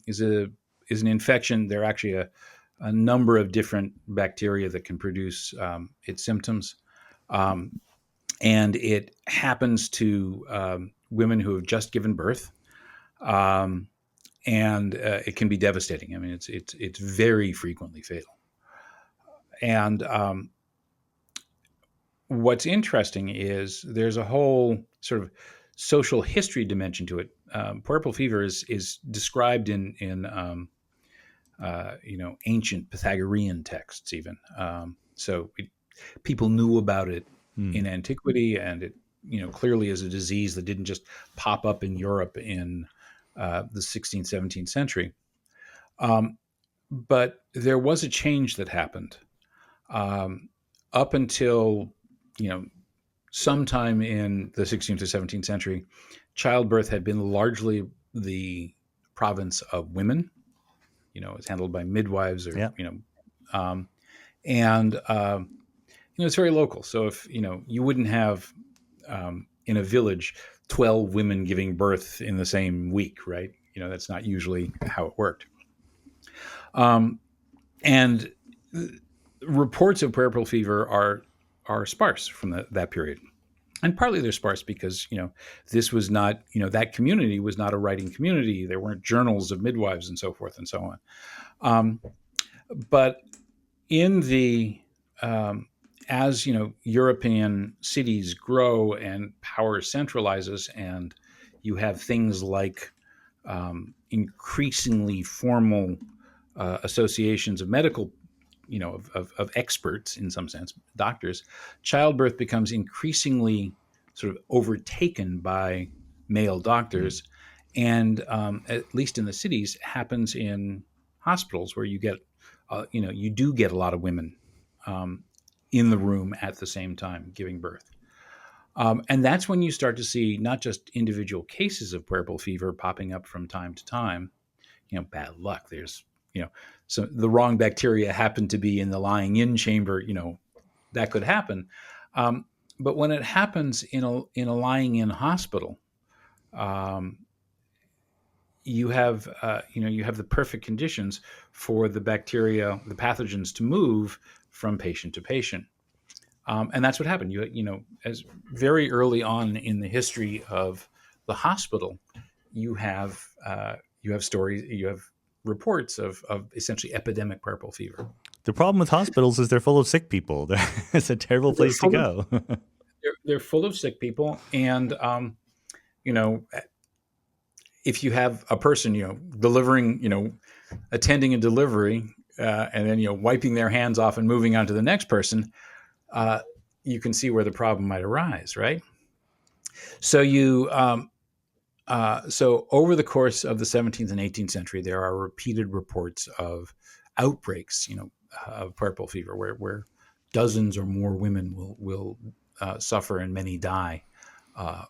is an infection. There are actually a number of different bacteria that can produce its symptoms. And it happens to women who have just given birth. And it can be devastating. I mean, it's very frequently fatal. And what's interesting is there's a whole sort of social history dimension to it. Puerperal fever is described in ancient Pythagorean texts even. So people knew about it in antiquity, and it clearly is a disease that didn't just pop up in Europe in the 16th, 17th century. But there was a change that happened up until sometime in the 16th or 17th century. Childbirth had been largely the province of women. It's handled by midwives, or it's very local. So if you wouldn't have in a village 12 women giving birth in the same week, right? That's not usually how it worked. And reports of puerperal fever are sparse from that period. And partly they're sparse because, this was not, that community was not a writing community. There weren't journals of midwives and so forth and so on. But in the, as, European cities grow and power centralizes, and you have things like increasingly formal associations of medical of experts, in some sense, doctors, childbirth becomes increasingly sort of overtaken by male doctors. And at least in the cities, happens in hospitals where you get, you do get a lot of women in the room at the same time giving birth. And that's when you start to see not just individual cases of puerperal fever popping up from time to time. Bad luck. There's, so the wrong bacteria happen to be in the lying-in chamber. That could happen. But when it happens in a lying-in hospital, you have the perfect conditions for the bacteria, the pathogens, to move from patient to patient. And that's what happened. As very early on in the history of the hospital, you have stories, you have reports of essentially epidemic puerperal fever. The problem with hospitals is they're full of sick people. It's a terrible They're place to full of go. they're full of sick people, and you know, if you have a person, delivering, attending a delivery, and then wiping their hands off and moving on to the next person, uh, you can see where the problem might arise, right? So so over the course of the 17th and 18th century, there are repeated reports of outbreaks, of puerperal fever, where dozens or more women will suffer and many die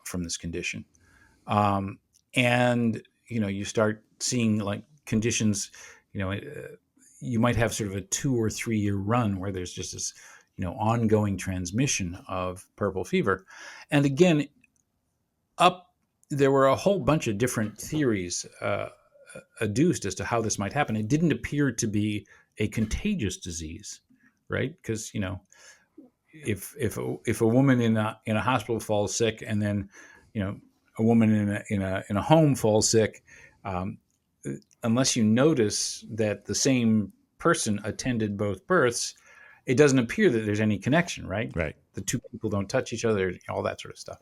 from this condition. And you start seeing like conditions, you might have sort of a 2 or 3 year run where there's just this ongoing transmission of puerperal fever. And again, there were a whole bunch of different theories adduced as to how this might happen. It didn't appear to be a contagious disease, right? Because if a woman in a hospital falls sick, and then a woman in a home falls sick, unless you notice that the same person attended both births, it doesn't appear that there's any connection, right? Right. The two people don't touch each other, all that sort of stuff.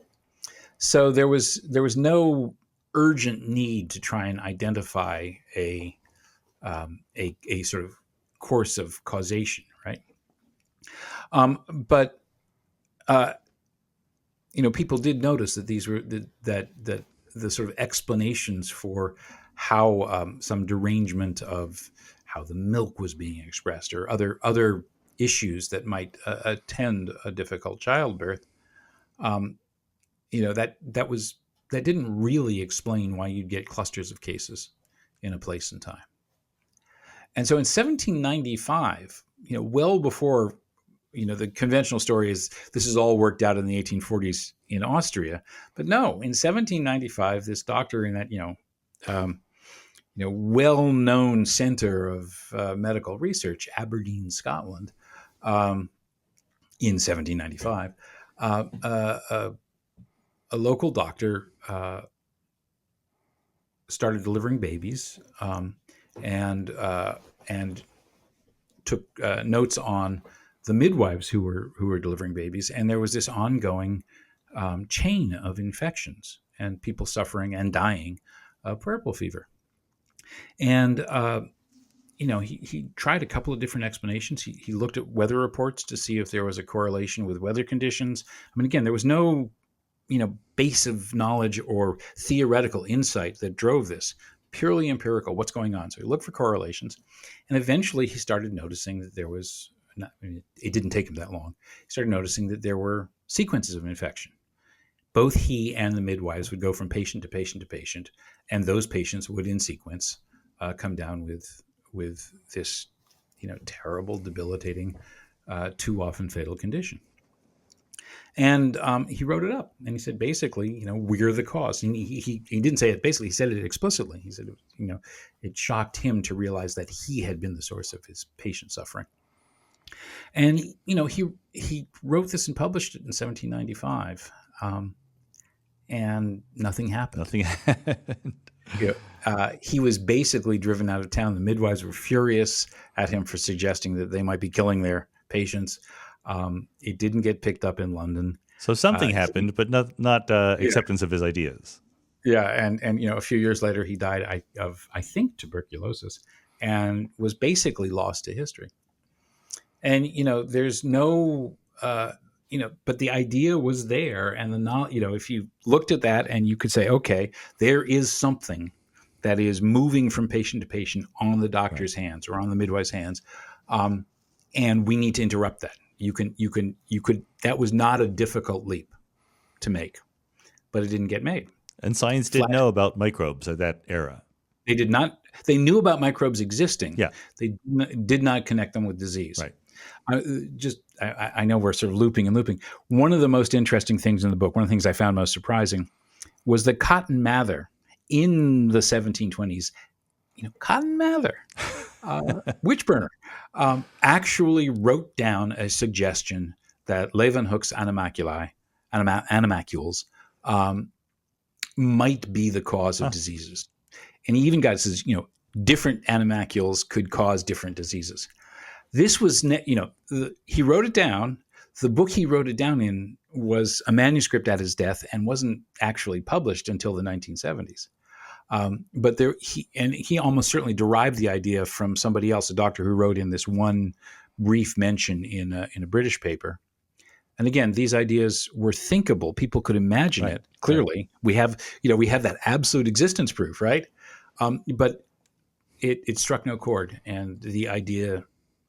So there was no urgent need to try and identify a sort of course of causation, right? But people did notice that these were that the sort of explanations for how some derangement of how the milk was being expressed, or other issues that might attend a difficult childbirth, that didn't really explain why you'd get clusters of cases in a place and time. And so in 1795, well before, the conventional story is this is all worked out in the 1840s in Austria. But no, in 1795, this doctor in that, well-known center of medical research, Aberdeen, Scotland, in 1795, a local doctor started delivering babies, and took notes on the midwives who were delivering babies, and there was this ongoing chain of infections and people suffering and dying of puerperal fever. And he tried a couple of different explanations. He looked at weather reports to see if there was a correlation with weather conditions. I mean, again, there was no base of knowledge or theoretical insight that drove this. Purely empirical, what's going on. So he looked for correlations, and eventually he started noticing that there was, it didn't take him that long, he started noticing that there were sequences of infection. Both he and the midwives would go from patient to patient to patient, and those patients would, in sequence, come down with this, terrible, debilitating, too often fatal condition. And he wrote it up, and he said, basically, we're the cause. And he didn't say it basically; he said it explicitly. He said, it shocked him to realize that he had been the source of his patient suffering. And he wrote this and published it in 1795, and nothing happened. Nothing happened. He was basically driven out of town. The midwives were furious at him for suggesting that they might be killing their patients. It didn't get picked up in London. So something happened, but not acceptance of his ideas. Yeah, and a few years later, he died of, I think, tuberculosis, and was basically lost to history. And there's no, but the idea was there, and if you looked at that and you could say, okay, there is something that is moving from patient to patient on the doctor's hands or on the midwife's hands, and we need to interrupt that. You could. That was not a difficult leap to make, but it didn't get made. And science did know about microbes at that era. They did not. They knew about microbes existing. Yeah. They did not connect them with disease. Right. I know we're sort of looping and looping. One of the most interesting things in the book, one of the things I found most surprising, was that Cotton Mather in the 1720s, Cotton Mather, witch burner, actually wrote down a suggestion that Leeuwenhoek's animalcules might be the cause of diseases. And he even says, different animalcules could cause different diseases. This was, he wrote it down. The book he wrote it down in was a manuscript at his death and wasn't actually published until the 1970s. But he almost certainly derived the idea from somebody else, a doctor who wrote in this one brief mention in a British paper. And again, these ideas were thinkable. People could imagine it clearly. Right. We have that absolute existence proof, right? But it struck no chord, and the idea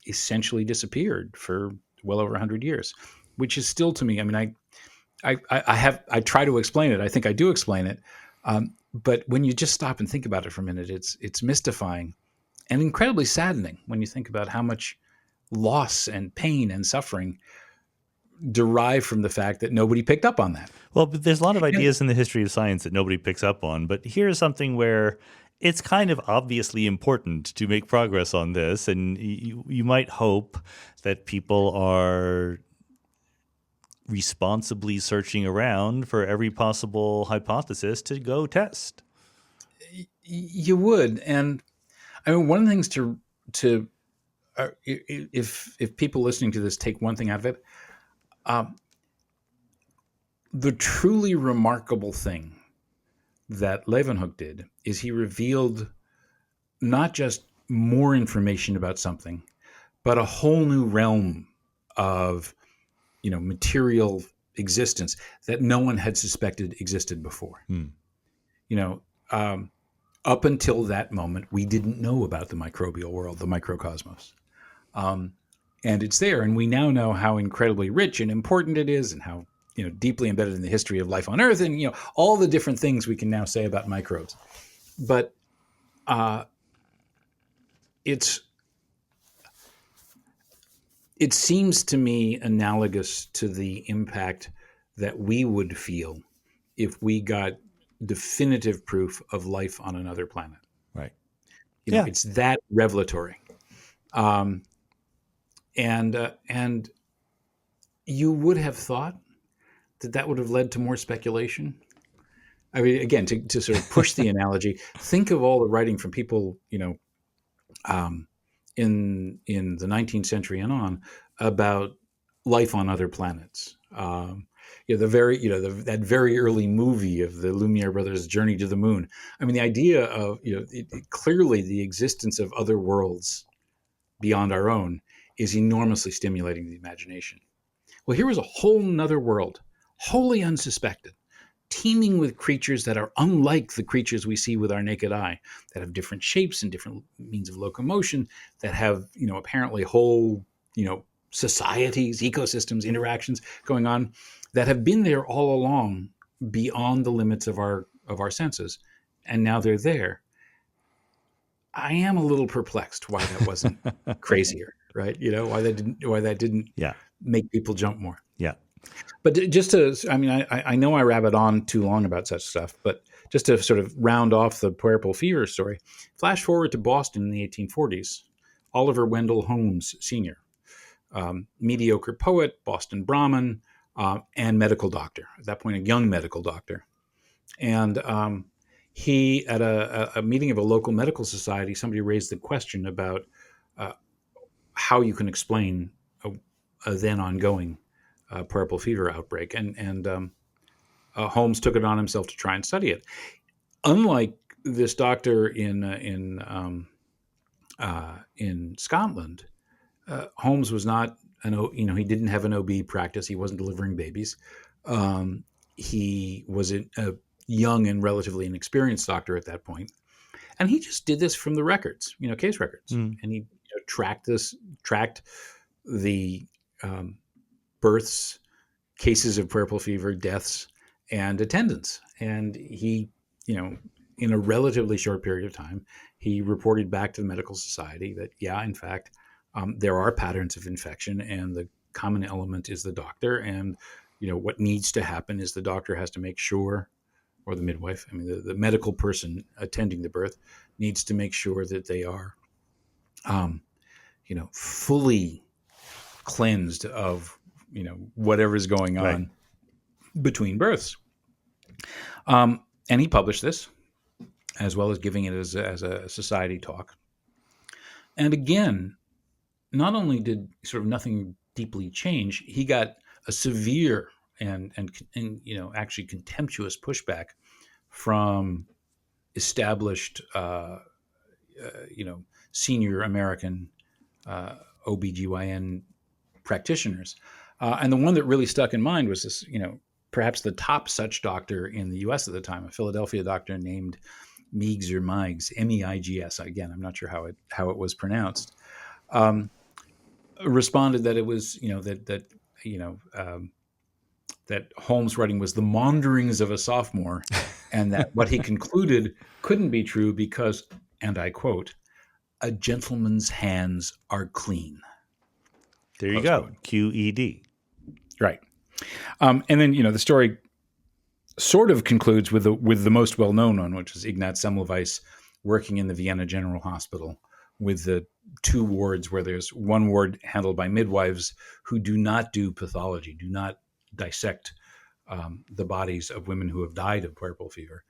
essentially disappeared for well over 100 years, which is still, to me, I mean, I try to explain it. I think I do explain it. But when you just stop and think about it for a minute, it's mystifying and incredibly saddening when you think about how much loss and pain and suffering derive from the fact that nobody picked up on that. Well, but there's a lot of ideas in the history of science that nobody picks up on. But here's something where it's kind of obviously important to make progress on this. And you might hope that people are responsibly searching around for every possible hypothesis to go test. You would. And I mean, one of the things if people listening to this take one thing out of it, the truly remarkable thing that Leeuwenhoek did is he revealed not just more information about something, but a whole new realm of, material existence that no one had suspected existed before. Up until that moment, we didn't know about the microbial world, the microcosmos. And it's there, and we now know how incredibly rich and important it is, and how deeply embedded in the history of life on Earth, and all the different things we can now say about microbes. But it seems to me analogous to the impact that we would feel if we got definitive proof of life on another planet. Right. It's that revelatory. And you would have thought that would have led to more speculation. I mean, again, to sort of push the analogy, think of all the writing from people, in the 19th century and on about life on other planets. That very early movie of the Lumiere brothers' Journey to the Moon. I mean, the idea of clearly the existence of other worlds beyond our own is enormously stimulating the imagination. Well, here was a whole nother world, wholly unsuspected, teeming with creatures that are unlike the creatures we see with our naked eye, that have different shapes and different means of locomotion, that have, apparently whole, societies, ecosystems, interactions going on, that have been there all along beyond the limits of our senses. And now they're there. I am a little perplexed why that wasn't crazier, right? Why that didn't make people jump more. Yeah. But I know I rabbit on too long about such stuff, but just to sort of round off the puerperal fever story, flash forward to Boston in the 1840s, Oliver Wendell Holmes Sr., mediocre poet, Boston Brahmin, and medical doctor. At that point, a young medical doctor. And he, at a meeting of a local medical society, somebody raised the question about how you can explain a then ongoing puerperal fever outbreak, and Holmes took it on himself to try and study it. Unlike this doctor in Scotland, Holmes was not he didn't have an OB practice. He wasn't delivering babies. He was a young and relatively inexperienced doctor at that point, and he just did this from the records, case records, and he tracked the births, cases of puerperal fever, deaths, and attendance. And he, in a relatively short period of time, he reported back to the medical society that, in fact, there are patterns of infection, and the common element is the doctor. And, what needs to happen is the doctor has to make sure, or the midwife, the medical person attending the birth needs to make sure that they are, fully cleansed of whatever's going on between births. And he published this, as well as giving it as a society talk. And again, not only did sort of nothing deeply change, he got a severe and actually contemptuous pushback from established senior American OBGYN practitioners. And the one that really stuck in mind was this, perhaps the top such doctor in the US at the time, a Philadelphia doctor named Meigs or Meigs, Meigs. Again, I'm not sure how it was pronounced. Responded that it was, that Holmes' writing was the maunderings of a sophomore, and that what he concluded couldn't be true because, and I quote, "a gentleman's hands are clean." There you Close go. quote. QED. Right. And then, the story sort of concludes with the most well-known one, which is Ignaz Semmelweis working in the Vienna General Hospital with the two wards where there's one ward handled by midwives who do not do pathology, do not dissect the bodies of women who have died of puerperal fever,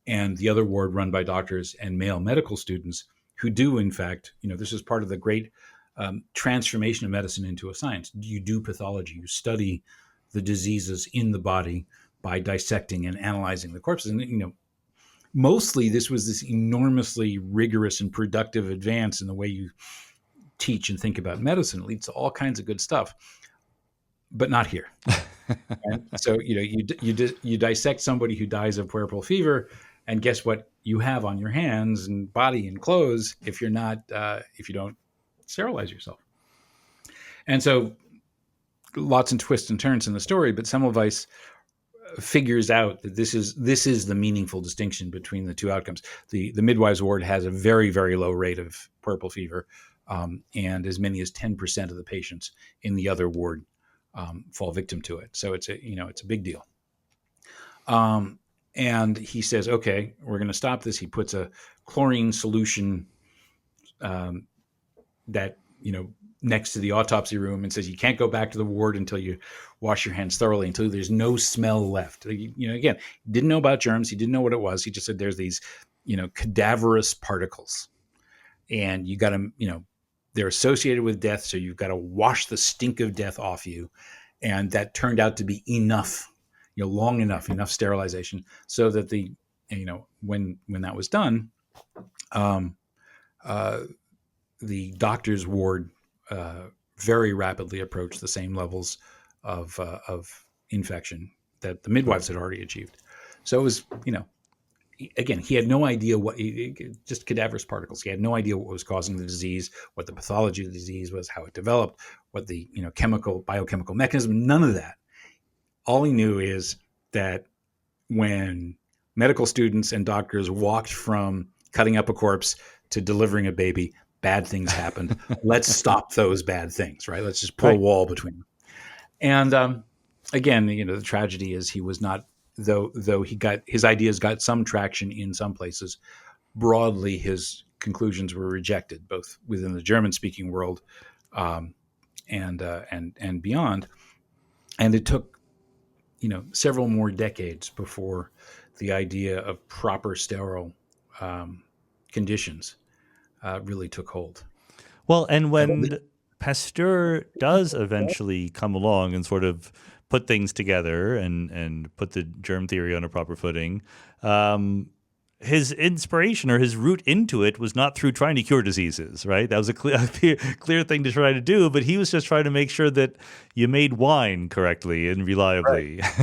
and the other ward run by doctors and male medical students who do, in fact, this is part of the great transformation of medicine into a science. You do pathology, you study the diseases in the body by dissecting and analyzing the corpses. And, mostly this was this enormously rigorous and productive advance in the way you teach and think about medicine. It leads to all kinds of good stuff, but not here. And so, you dissect somebody who dies of puerperal fever, and guess what you have on your hands and body and clothes if you don't sterilize yourself. And so lots of twists and turns in the story, but Semmelweis figures out that this is the meaningful distinction between the two outcomes. The midwives ward has a very, very low rate of puerperal fever, and as many as 10% of the patients in the other ward fall victim to it. So it's a big deal. And he says, okay, we're going to stop this. He puts a chlorine solution that, next to the autopsy room, and says you can't go back to the ward until you wash your hands thoroughly, until there's no smell left. Again, didn't know about germs. He didn't know what it was. He just said there's these, cadaverous particles, and you got to, they're associated with death. So you've got to wash the stink of death off you. And that turned out to be enough, long enough sterilization so that when that was done, the doctor's ward very rapidly approached the same levels of infection that the midwives had already achieved. So it was, again, he had no idea just cadaverous particles. He had no idea what was causing the disease, what the pathology of the disease was, how it developed, what the biochemical mechanism, none of that. All he knew is that when medical students and doctors walked from cutting up a corpse to delivering a baby, bad things happened. Let's stop those bad things, right? Let's just put a wall between them. And again, the tragedy is he was not, though his ideas got some traction in some places, broadly his conclusions were rejected, both within the German-speaking world and beyond. And it took, several more decades before the idea of proper sterile conditions really took hold. Well, and when Pasteur does eventually come along and sort of put things together and put the germ theory on a proper footing, his inspiration or his route into it was not through trying to cure diseases, right? That was a clear thing to try to do, but he was just trying to make sure that you made wine correctly and reliably. Right.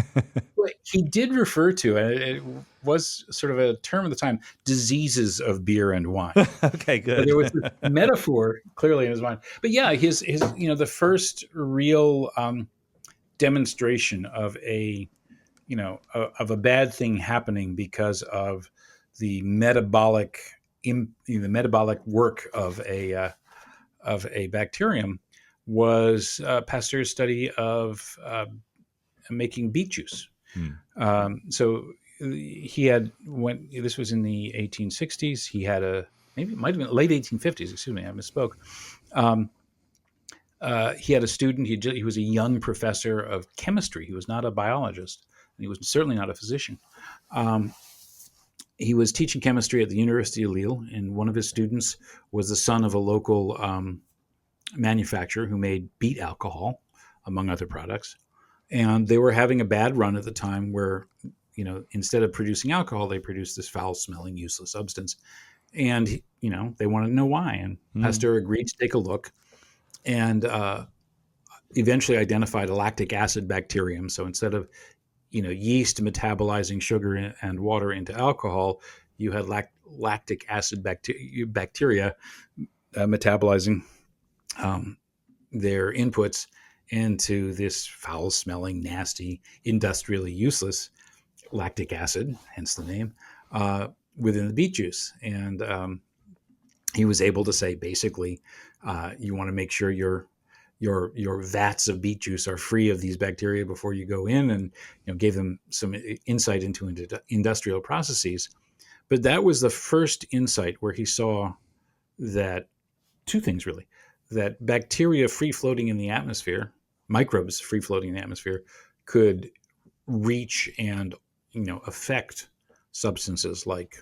Well, he did refer to, and it was sort of a term of the time, diseases of beer and wine. Okay, good. So there was this metaphor clearly in his mind. But yeah, his the first real demonstration of a bad thing happening because of the metabolic work of a bacterium was Pasteur's study of making beet juice. So he had, when this was in the 1860s, he had maybe it might have been late 1850s. Excuse me, I misspoke. He had a student. He was a young professor of chemistry. He was not a biologist, and he was certainly not a physician. He was teaching chemistry at the University of Lille, and one of his students was the son of a local manufacturer who made beet alcohol, among other products. And they were having a bad run at the time where, instead of producing alcohol, they produced this foul smelling, useless substance. And, they wanted to know why. And Pasteur agreed to take a look and eventually identified a lactic acid bacterium. So instead of, yeast metabolizing sugar and water into alcohol, you had lactic acid bacteria metabolizing their inputs into this foul smelling, nasty, industrially useless lactic acid, hence the name, within the beet juice. And he was able to say, basically, you want to make sure your vats of beet juice are free of these bacteria before you go in, and gave them some insight into industrial processes. But that was the first insight where he saw that two things really, that bacteria free floating in the atmosphere, microbes free floating in the atmosphere, could reach and affect substances like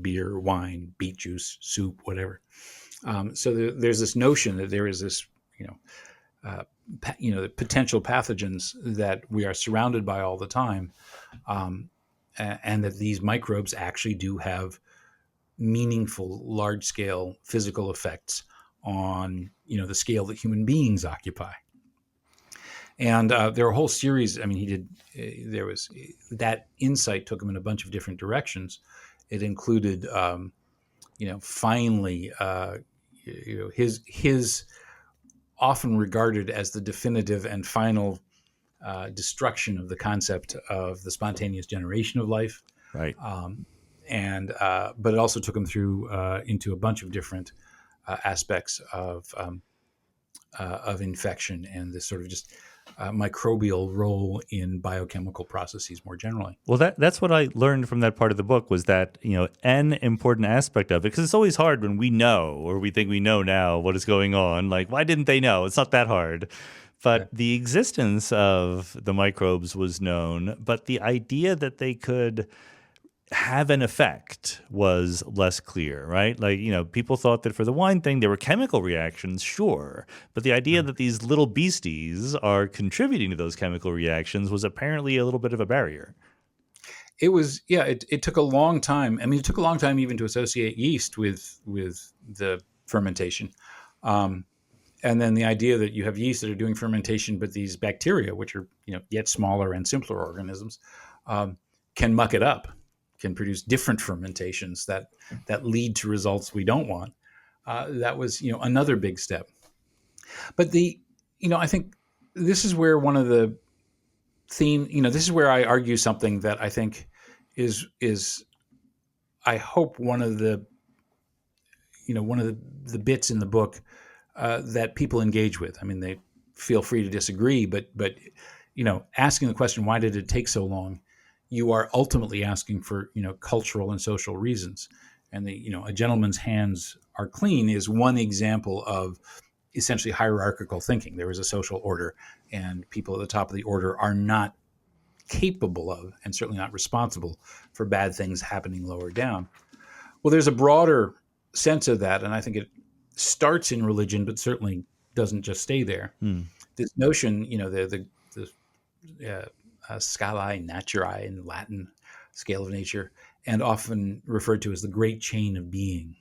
beer, wine, beet juice, soup, whatever. So there's this notion that there is this, the potential pathogens that we are surrounded by all the time, and that these microbes actually do have meaningful, large-scale physical effects on the scale that human beings occupy. And there are a whole series. I mean, he did. There was that insight took him in a bunch of different directions. It included, finally, his often regarded as the definitive and final destruction of the concept of the spontaneous generation of life. Right. But it also took him through into a bunch of different aspects of infection and this sort of just microbial role in biochemical processes more generally. Well, that's what I learned from that part of the book, was that, an important aspect of it, because it's always hard when we know, or we think we know now what is going on. Like, why didn't they know? It's not that hard. But the existence of the microbes was known, but the idea that they could have an effect was less clear, right? Like, people thought that for the wine thing, there were chemical reactions, sure. But the idea that these little beasties are contributing to those chemical reactions was apparently a little bit of a barrier. It was, it took a long time. I mean, it took a long time even to associate yeast with the fermentation. And then the idea that you have yeast that are doing fermentation, but these bacteria, which are, yet smaller and simpler organisms, can muck it up, can produce different fermentations that lead to results we don't want. That was, another big step. But I think this is where one of the theme, this is where I argue something that I think is I hope one of the bits in the book that people engage with. I mean, they feel free to disagree, but asking the question, why did it take so long? You are ultimately asking for, cultural and social reasons. And a gentleman's hands are clean is one example of essentially hierarchical thinking. There is a social order, and people at the top of the order are not capable of, and certainly not responsible for, bad things happening lower down. Well, there's a broader sense of that, and I think it starts in religion, but certainly doesn't just stay there. This notion, the scalae naturae in Latin, scale of nature, and often referred to as the great chain of being,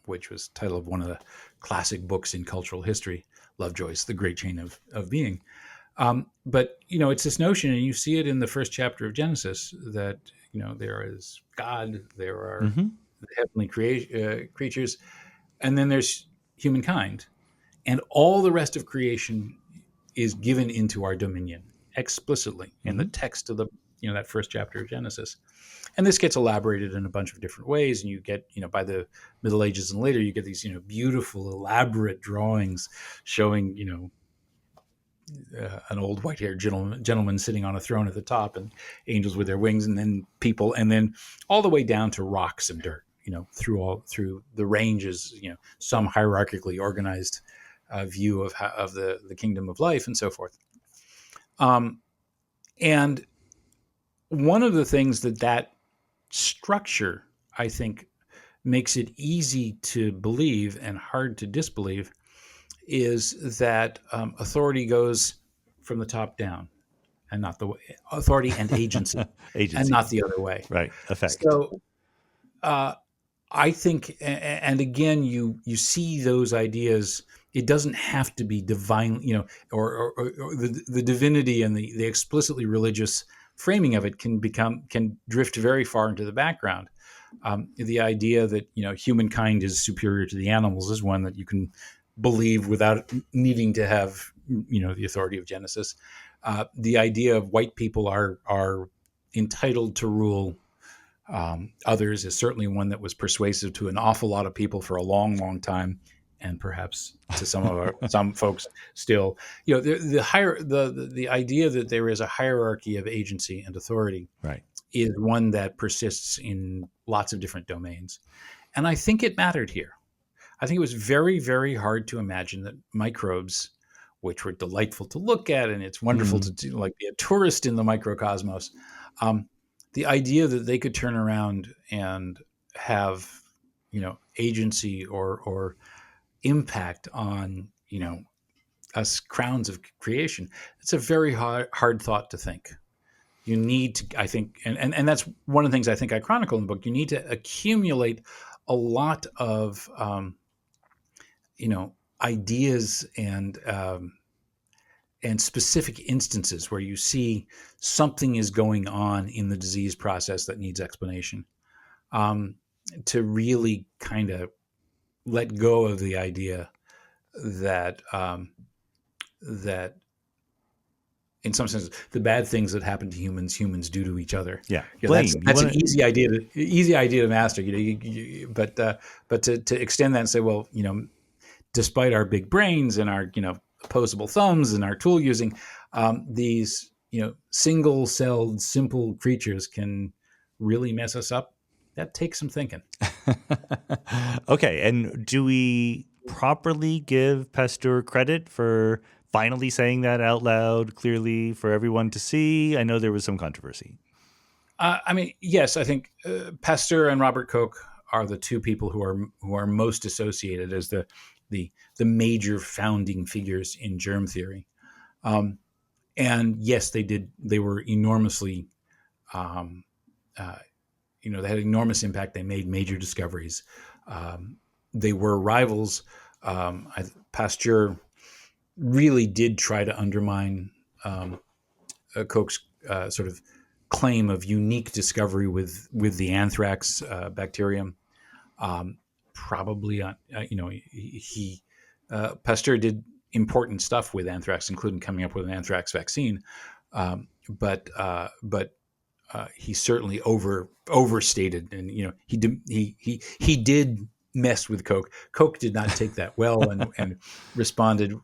which was the title of one of the classic books in cultural history, Lovejoy's The Great Chain of Being. But, it's this notion, and you see it in the first chapter of Genesis, that, there is God, there are the heavenly creatures, and then there's humankind. And all the rest of creation is given into our dominion explicitly in the text of the, that first chapter of Genesis. And this gets elaborated in a bunch of different ways. And you get, by the Middle Ages and later, you get these, beautiful, elaborate drawings showing, an old white-haired gentleman sitting on a throne at the top, and angels with their wings, and then people, and then all the way down to rocks and dirt, through the ranges, some hierarchically organized view of the kingdom of life and so forth. And one of the things that structure, I think, makes it easy to believe and hard to disbelieve is that authority goes from the top down, and not the way, authority and agency, and Agency. not the other way. Right. Effect. So I think, and again, you see those ideas. It doesn't have to be divine, or the divinity and the explicitly religious framing of it can drift very far into the background. The idea that humankind is superior to the animals is one that you can believe without needing to have the authority of Genesis. The idea of white people are entitled to rule others is certainly one that was persuasive to an awful lot of people for a long, long time, and perhaps to some folks still. The idea that there is a hierarchy of agency and authority, Right. is one that persists in lots of different domains, and I think it mattered here. I think it was very, very hard to imagine that microbes, which were delightful to look at, and it's wonderful to be a tourist in the microcosmos. The idea that they could turn around and have, agency or impact on, us crowns of creation, it's a very hard thought to think. You need to, I think, and that's one of the things I think I chronicle in the book. You need to accumulate a lot of, ideas and specific instances where you see something is going on in the disease process that needs explanation, to really kind of let go of the idea that that in some sense the bad things that happen to humans do to each other. Yeah, That's an easy idea to master. But to extend that and say, well, despite our big brains and our opposable thumbs and our tool using, these single-celled simple creatures can really mess us up. That takes some thinking. Okay, and do we properly give Pasteur credit for finally saying that out loud, clearly for everyone to see? I know there was some controversy. Yes, I think Pasteur and Robert Koch are the two people who are most associated as the major founding figures in germ theory. And yes, they were enormously, they had enormous impact. They made major discoveries. They were rivals. Pasteur really did try to undermine Koch's sort of claim of unique discovery with the anthrax bacterium. Probably, Pasteur did important stuff with anthrax, including coming up with an anthrax vaccine. But he certainly overstated, and he did mess with Koch. Koch did not take that well, and responded,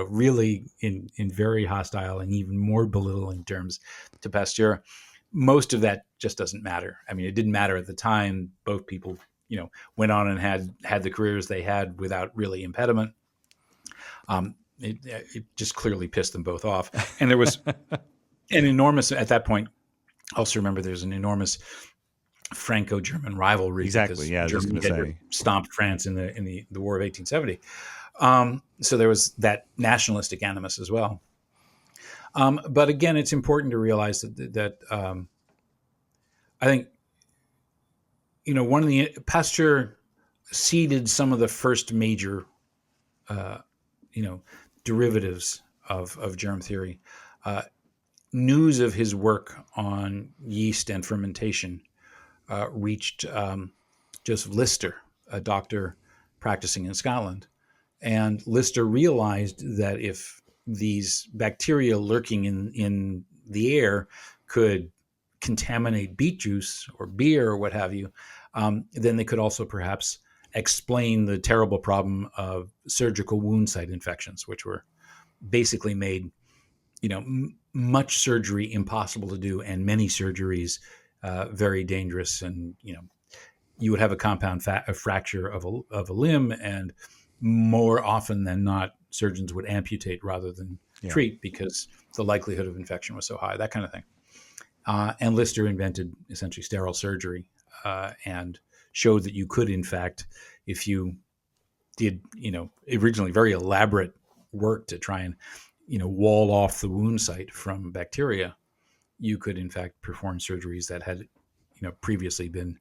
really in very hostile and even more belittling terms to Pasteur. Most of that just doesn't matter. I mean, it didn't matter at the time. Both people, went on and had the careers they had without really impediment. It just clearly pissed them both off. And there was an enormous, at that point, also remember there's an enormous Franco-German rivalry. Exactly. Yeah, Germany had stomped France in the War of 1870. So there was that nationalistic animus as well. But again, it's important to realize that I think, Pasteur seeded some of the first major, derivatives of germ theory. News of his work on yeast and fermentation reached Joseph Lister, a doctor practicing in Scotland. And Lister realized that if these bacteria lurking in the air could contaminate beet juice or beer or what have you, then they could also perhaps explain the terrible problem of surgical wound site infections, which were basically made, much surgery impossible to do, and many surgeries very dangerous. And you would have a compound a fracture of a limb, and more often than not, surgeons would amputate rather than treat because the likelihood of infection was so high. That kind of thing. And Lister invented essentially sterile surgery and showed that you could, in fact, if you did, originally very elaborate work to try and, wall off the wound site from bacteria, you could, in fact, perform surgeries that had, previously been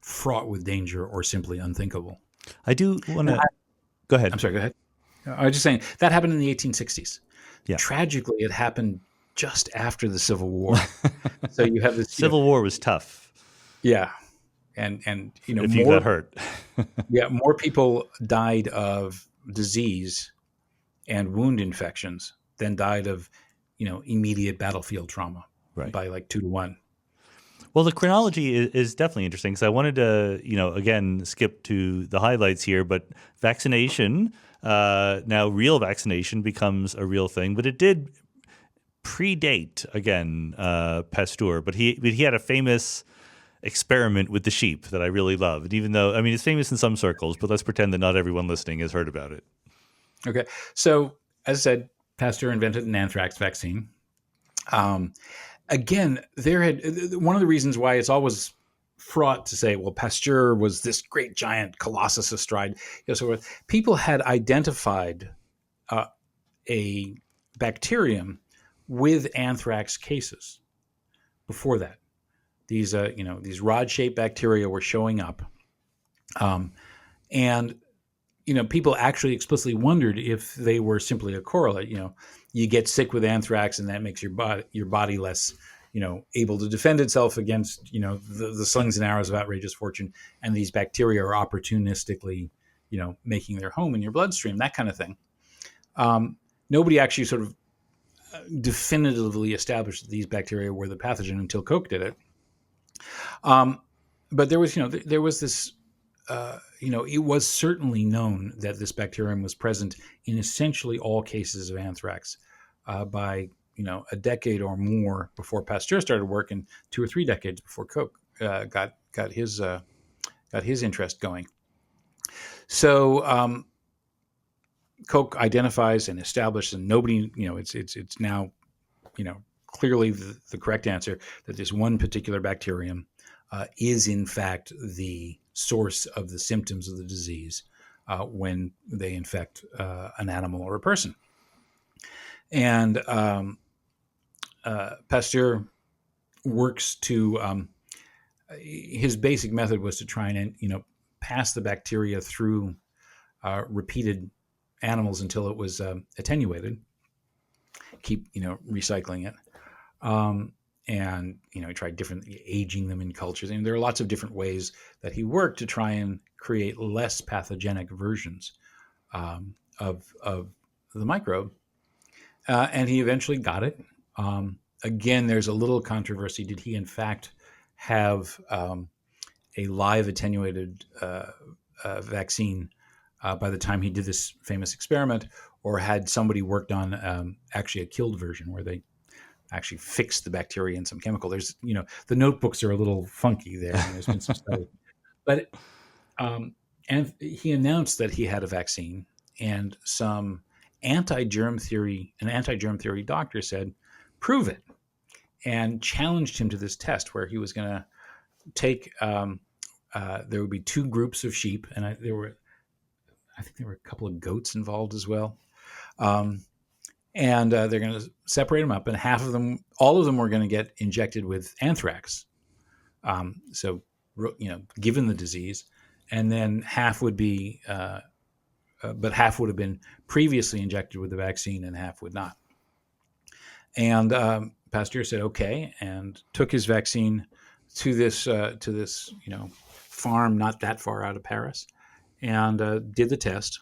fraught with danger or simply unthinkable. I do want to go ahead. I'm sorry, go ahead. I was just saying that happened in the 1860s. Yeah. Tragically, it happened just after the Civil War. So you have this Civil War was tough. Yeah. And if you got hurt. Yeah, more people died of disease and wound infections than died of, immediate battlefield trauma, right, by like 2 to 1. Well, the chronology is definitely interesting, because I wanted to, again, skip to the highlights here, but vaccination, now real vaccination becomes a real thing, but it did predate, again, Pasteur, but he had a famous experiment with the sheep that I really love. And even though, it's famous in some circles, but let's pretend that not everyone listening has heard about it. Okay. So, as I said, Pasteur invented an anthrax vaccine. Again, one of the reasons why it's always fraught to say, well, Pasteur was this great giant colossus astride, so people had identified a bacterium with anthrax cases before that. These rod-shaped bacteria were showing up, and people actually explicitly wondered if they were simply a correlate. You get sick with anthrax, and that makes your body less, able to defend itself against, the slings and arrows of outrageous fortune. And these bacteria are opportunistically, making their home in your bloodstream, that kind of thing. Nobody actually sort of definitively established that these bacteria were the pathogen until Koch did it. But there was this. It was certainly known that this bacterium was present in essentially all cases of anthrax by a decade or more before Pasteur started work, and 2 or 3 decades before Koch got his interest going. So Koch identifies and establishes, and nobody, it's now, clearly the correct answer, that this one particular bacterium is in fact the source of the symptoms of the disease when they infect an animal or a person. And Pasteur works to, his basic method was to try and, pass the bacteria through repeated animals until it was attenuated, keep, recycling it. And, he tried aging them in cultures. And there are lots of different ways that he worked to try and create less pathogenic versions of the microbe. And he eventually got it. Again, there's a little controversy. Did he, in fact, have a live attenuated vaccine by the time he did this famous experiment, or had somebody worked on actually a killed version where they actually fixed the bacteria in some chemical? There's, the notebooks are a little funky there. And there's been some study, but and he announced that he had a vaccine, and an anti-germ theory doctor said, "Prove it," and challenged him to this test where he was going to take. There would be 2 groups of sheep, and I think there were a couple of goats involved as well. And they're going to separate them up, and all of them were going to get injected with anthrax. So, given the disease, and then half would be, but half would have been previously injected with the vaccine, and half would not. And Pasteur said okay, and took his vaccine to this farm not that far out of Paris, and did the test.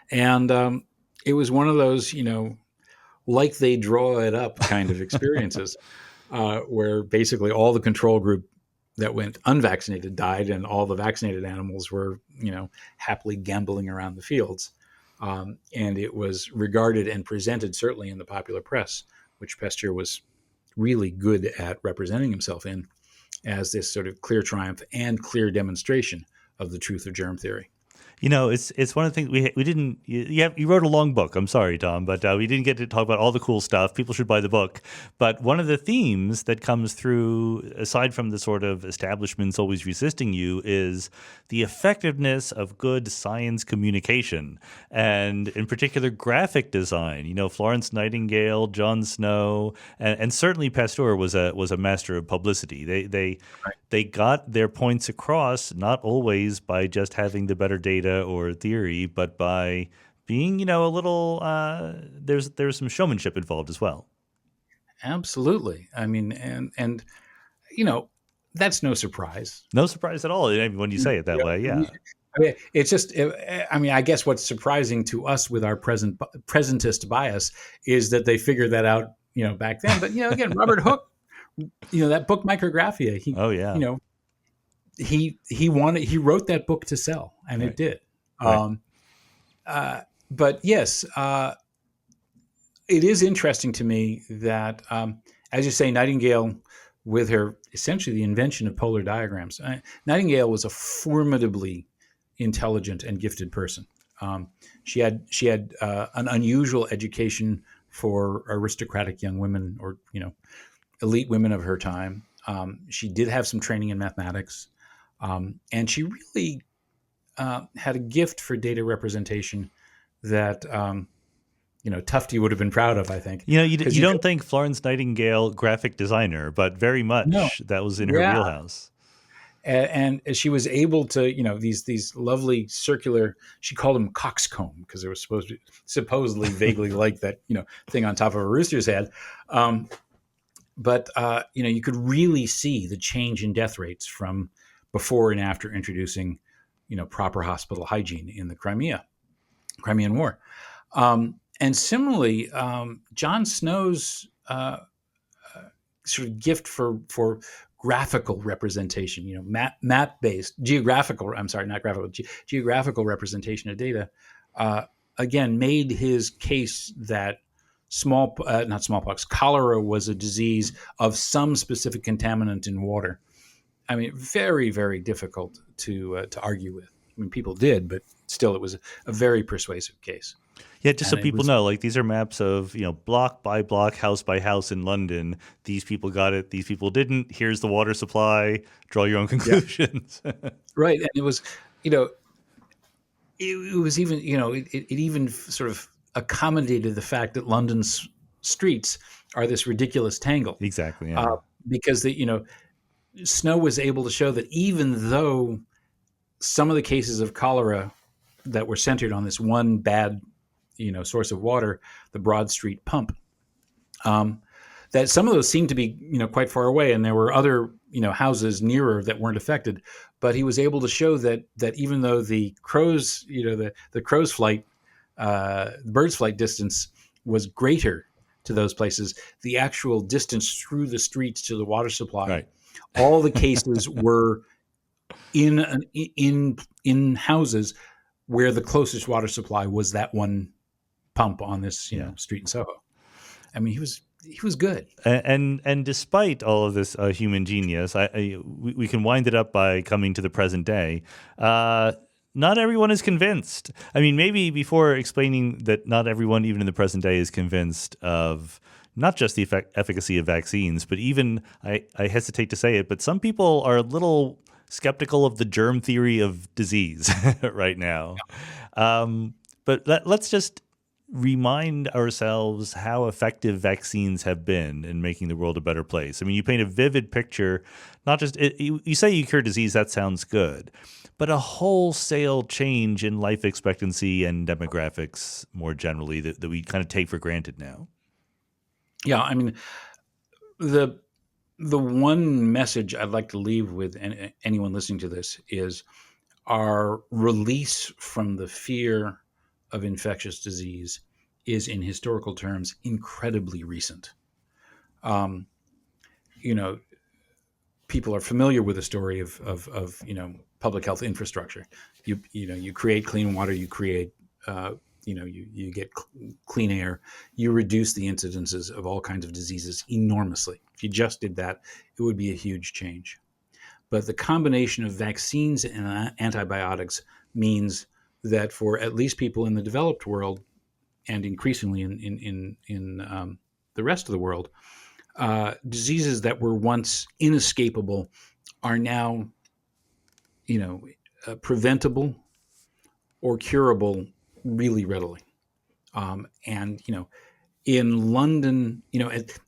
And it was one of those, like they draw it up kind of experiences, where basically all the control group that went unvaccinated died, and all the vaccinated animals were, happily gambling around the fields. And it was regarded and presented, certainly in the popular press, which Pasteur was really good at representing himself in, as this sort of clear triumph and clear demonstration of the truth of germ theory. It's one of the things we didn't. You wrote a long book. I'm sorry, Tom, but we didn't get to talk about all the cool stuff. People should buy the book. But one of the themes that comes through, aside from the sort of establishments always resisting you, is the effectiveness of good science communication, and in particular graphic design. Florence Nightingale, John Snow, and certainly Pasteur was a master of publicity. They got their points across, not always by just having the better data or theory, but by being, a little. There's some showmanship involved as well. Absolutely. I mean, and you know, that's no surprise. No surprise at all. I mean, when you say it that way, yeah. I mean, it's just. I mean, I guess what's surprising to us with our presentist bias is that they figured that out, back then. But again, Robert Hooke, that book Micrographia. Oh yeah. He wrote that book to sell, and Right. it did. Right. But yes, it is interesting to me that, as you say, Nightingale, with her essentially the invention of polar diagrams, Nightingale was a formidably intelligent and gifted person. She had an unusual education for aristocratic young women, or elite women of her time. She did have some training in mathematics, and she really had a gift for data representation that Tufte would have been proud of, I think. You don't think Florence Nightingale graphic designer, but very much No. that was in her wheelhouse. And she was able to, these lovely circular, she called them coxcomb because they were supposedly vaguely like that, thing on top of a rooster's head. But you could really see the change in death rates from before and after introducing, proper hospital hygiene in the Crimean War. And similarly, John Snow's sort of gift for graphical representation, map-based, geographical representation of data, again, made his case that not smallpox, cholera was a disease of some specific contaminant in water. I mean, very, very difficult to argue with. I mean, people did, but still, it was a very persuasive case. Yeah, just so people know, like these are maps of, block by block, house by house in London. These people got it. These people didn't. Here's the water supply. Draw your own conclusions. Yeah. Right. And it was, it was even, it even sort of accommodated the fact that London's streets are this ridiculous tangle. Exactly. Yeah. Because Snow was able to show that even though some of the cases of cholera that were centered on this one bad source of water, the Broad Street pump, that some of those seemed to be, quite far away, and there were other, houses nearer that weren't affected. But he was able to show that even though the crows, the crow's flight, bird's flight distance was greater to those places, the actual distance through the streets to the water supply, right. All the cases were in houses where the closest water supply was that one pump on this street in Soho. I mean, he was good. And despite all of this human genius, we can wind it up by coming to the present day. Not everyone is convinced. I mean, maybe before explaining that not everyone, even in the present day, is convinced of not just the efficacy of vaccines, but even, I hesitate to say it, but some people are a little skeptical of the germ theory of disease right now. But let's just remind ourselves how effective vaccines have been in making the world a better place. I mean, you paint a vivid picture, not just, you say you cure disease, that sounds good, but a wholesale change in life expectancy and demographics more generally that we kind of take for granted now. Yeah, I mean, the one message I'd like to leave with anyone listening to this is our release from the fear of infectious disease is, in historical terms, incredibly recent. People are familiar with the story of public health infrastructure. You create clean water, you create you get clean air, you reduce the incidences of all kinds of diseases enormously. If you just did that, it would be a huge change. But the combination of vaccines and antibiotics means that for at least people in the developed world, and increasingly in the rest of the world, diseases that were once inescapable are now, preventable or curable really readily. And in London,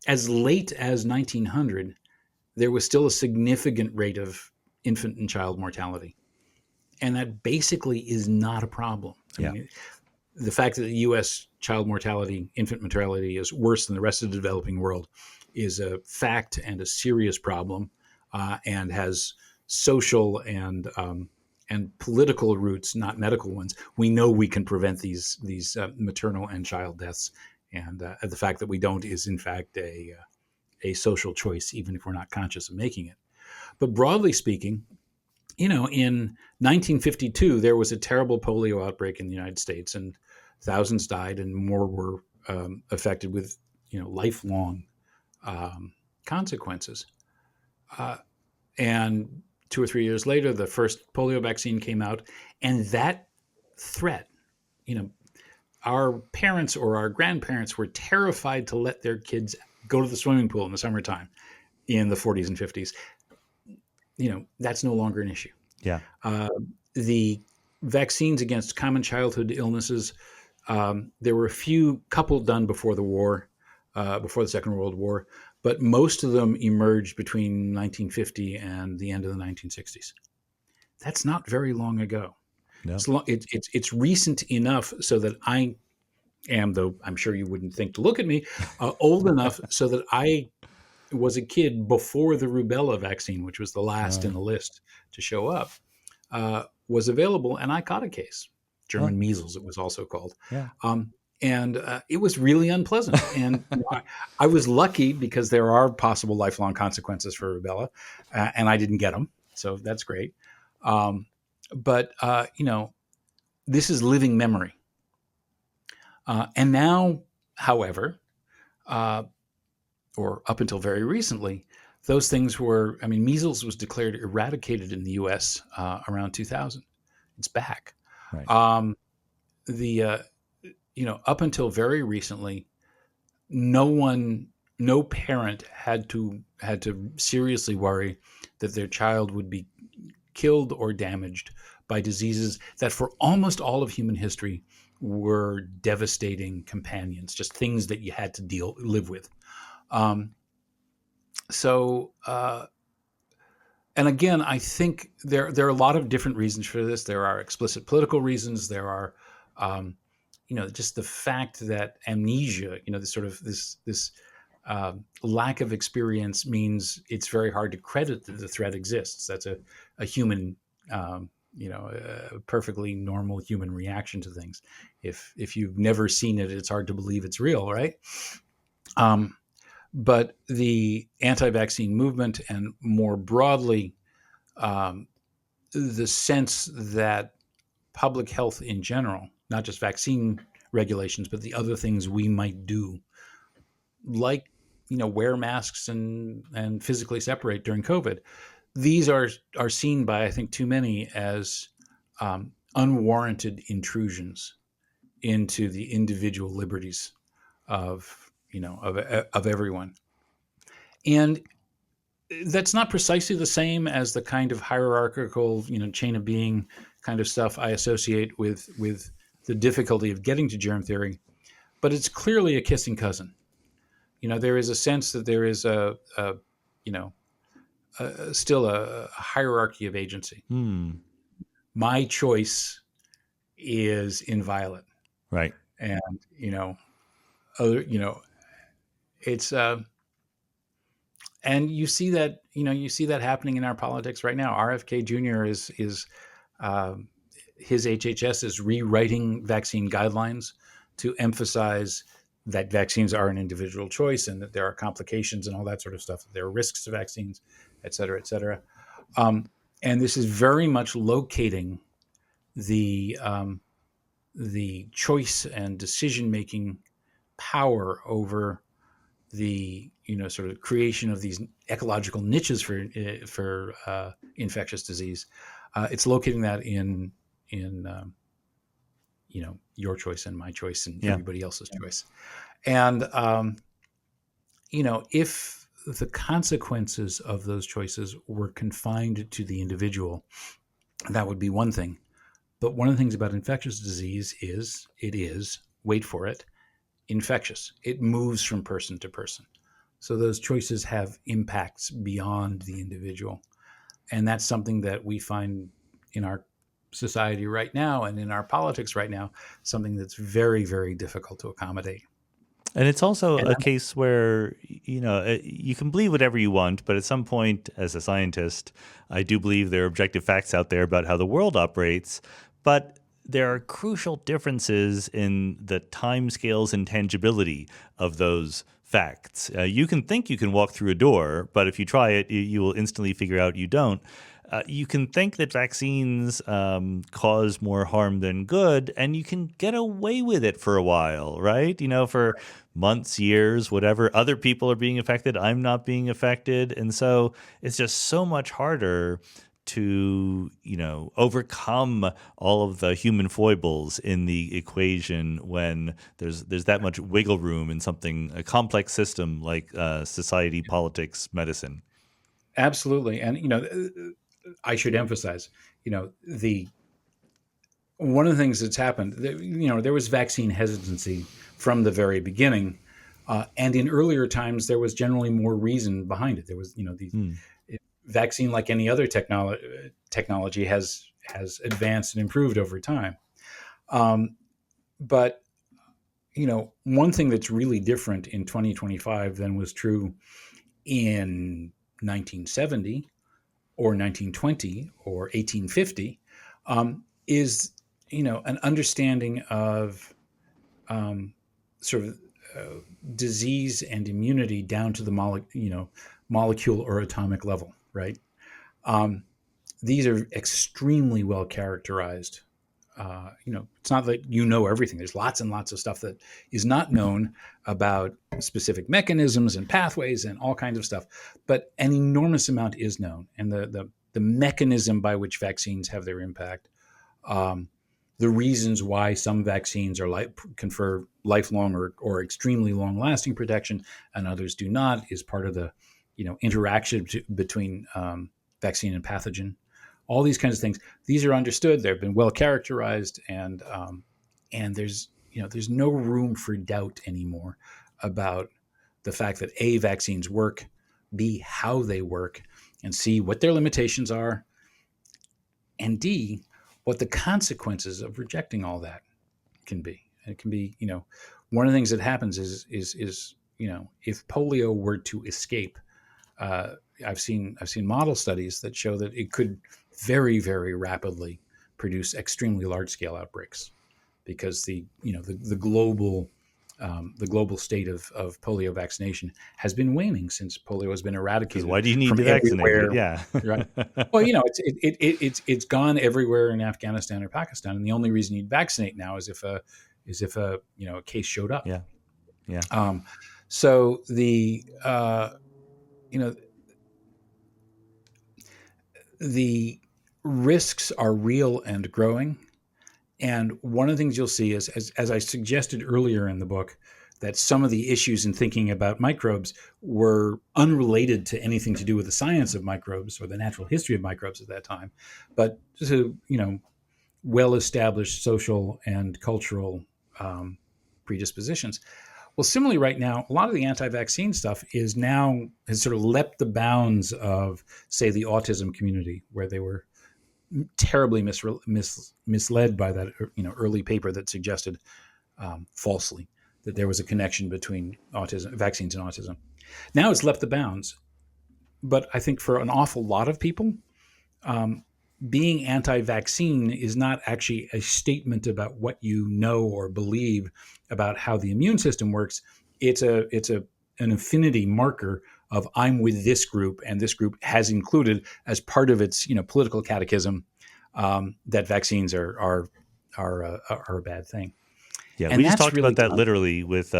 as late as 1900, there was still a significant rate of infant and child mortality, and that basically is not a problem. I mean, the fact that the U.S. child mortality, infant mortality, is worse than the rest of the developing world is a fact and a serious problem, and has social and political roots, not medical ones. We know we can prevent these maternal and child deaths, and the fact that we don't is in fact a social choice, even if we're not conscious of making it. But broadly speaking, in 1952, there was a terrible polio outbreak in the United States, and thousands died, and more were affected with, lifelong consequences. And 2 or 3 years later, the first polio vaccine came out, and that threat, our parents or our grandparents were terrified to let their kids go to the swimming pool in the summertime in the 40s and 50s. That's no longer an issue. Yeah. The vaccines against common childhood illnesses, there were a couple done before the war, before the Second World War, but most of them emerged between 1950 and the end of the 1960s. That's not very long ago. No. It's recent enough so that I am, though I'm sure you wouldn't think to look at me, old enough so that I was a kid before the rubella vaccine, which was the last in the list to show up, was available, and I caught a case. German measles, it was also called. Yeah. And it was really unpleasant. And I was lucky because there are possible lifelong consequences for rubella, and I didn't get them. So that's great. But this is living memory. And now, however, or up until very recently, those things were, measles was declared eradicated in the U.S. Around 2000. It's back. Right. Up until very recently, no parent had to seriously worry that their child would be killed or damaged by diseases that for almost all of human history were devastating companions, just things that you had to live with. And again, I think there are a lot of different reasons for this. There are explicit political reasons. There are, just the fact that amnesia, this lack of experience means it's very hard to credit that the threat exists. That's a human, a perfectly normal human reaction to things. If you've never seen it, it's hard to believe it's real, right? But the anti-vaccine movement, and more broadly, the sense that public health in general, not just vaccine regulations, but the other things we might do, like wear masks and physically separate during COVID, these are seen by, I think, too many as unwarranted intrusions into the individual liberties of everyone. And that's not precisely the same as the kind of hierarchical, chain of being kind of stuff I associate with the difficulty of getting to germ theory, but it's clearly a kissing cousin. There is a sense that there is still a hierarchy of agency. My choice is inviolate. Right. And, it's, and you see that happening in our politics right now. RFK Jr. is his HHS is rewriting vaccine guidelines to emphasize that vaccines are an individual choice and that there are complications and all that sort of stuff. There are risks to vaccines, et cetera, et cetera. And this is very much locating the choice and decision-making power over the sort of creation of these ecological niches for infectious disease. It's locating that in your choice and my choice and Yeah. everybody else's choice. And, if the consequences of those choices were confined to the individual, that would be one thing. But one of the things about infectious disease is it is, wait for it, infectious. It moves from person to person. So those choices have impacts beyond the individual. And that's something that we find in our society right now and in our politics right now, something that's very, very difficult to accommodate. And it's also And a case where, you can believe whatever you want, but at some point, as a scientist, I do believe there are objective facts out there about how the world operates. But there are crucial differences in the timescales and tangibility of those facts. You can think you can walk through a door, but if you try it, you will instantly figure out you don't. You can think that vaccines cause more harm than good, and you can get away with it for a while, right? For months, years, whatever. Other people are being affected. I'm not being affected. And so it's just so much harder to, overcome all of the human foibles in the equation when there's that much wiggle room in a complex system like society, politics, medicine. absolutely. And, I should emphasize, the one of the things that's happened, there was vaccine hesitancy from the very beginning. And in earlier times, there was generally more reason behind it. There was, the vaccine, like any other technology, has advanced and improved over time. But one thing that's really different in 2025 than was true in 1970 or 1920 or 1850 is an understanding of sort of disease and immunity down to the molecule or atomic level, right? These are extremely well characterized. It's not that everything. There's lots and lots of stuff that is not known about specific mechanisms and pathways and all kinds of stuff, but an enormous amount is known. And the mechanism by which vaccines have their impact, the reasons why some vaccines confer lifelong or extremely long-lasting protection and others do not is part of the interaction between vaccine and pathogen. All these kinds of things. These are understood. They've been well characterized, and there's no room for doubt anymore about the fact that A, vaccines work, B, how they work, and C, what their limitations are, and D, what the consequences of rejecting all that can be. And it can be, one of the things that happens is if polio were to escape, I've seen model studies that show that it could very, very rapidly produce extremely large scale outbreaks because the global state of polio vaccination has been waning since polio has been eradicated. Why do you need from to vaccinate everywhere. it? Yeah. Right. Well, it's gone everywhere in Afghanistan or Pakistan, and the only reason you'd vaccinate now is if a case showed up. Yeah. Yeah. So the the risks are real and growing. And one of the things you'll see is, as I suggested earlier in the book, that some of the issues in thinking about microbes were unrelated to anything to do with the science of microbes or the natural history of microbes at that time, but to, well-established social and cultural predispositions. Well, similarly, right now, a lot of the anti-vaccine stuff has sort of leapt the bounds of, say, the autism community, where they were terribly misled by that early paper that suggested falsely that there was a connection between vaccines and autism. Now it's leapt the bounds, but I think for an awful lot of people, being anti-vaccine is not actually a statement about what you know or believe about how the immune system works. It's an affinity marker of I'm with this group, and this group has included as part of its political catechism that vaccines are a bad thing. Yeah, we And just that's talked really about that tough. literally with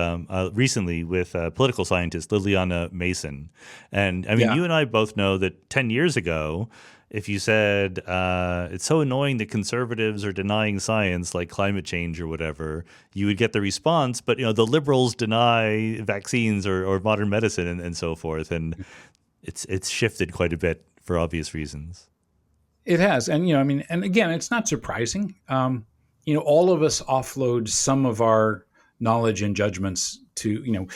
recently with political scientist Liliana Mason. And I mean, Yeah. you and I both know that 10 years ago, if you said it's so annoying that conservatives are denying science like climate change or whatever, you would get the response, but the liberals deny vaccines or modern medicine and so forth. And it's shifted quite a bit for obvious reasons. It has, and I mean, and again, it's not surprising. All of us offload some of our knowledge and judgments to.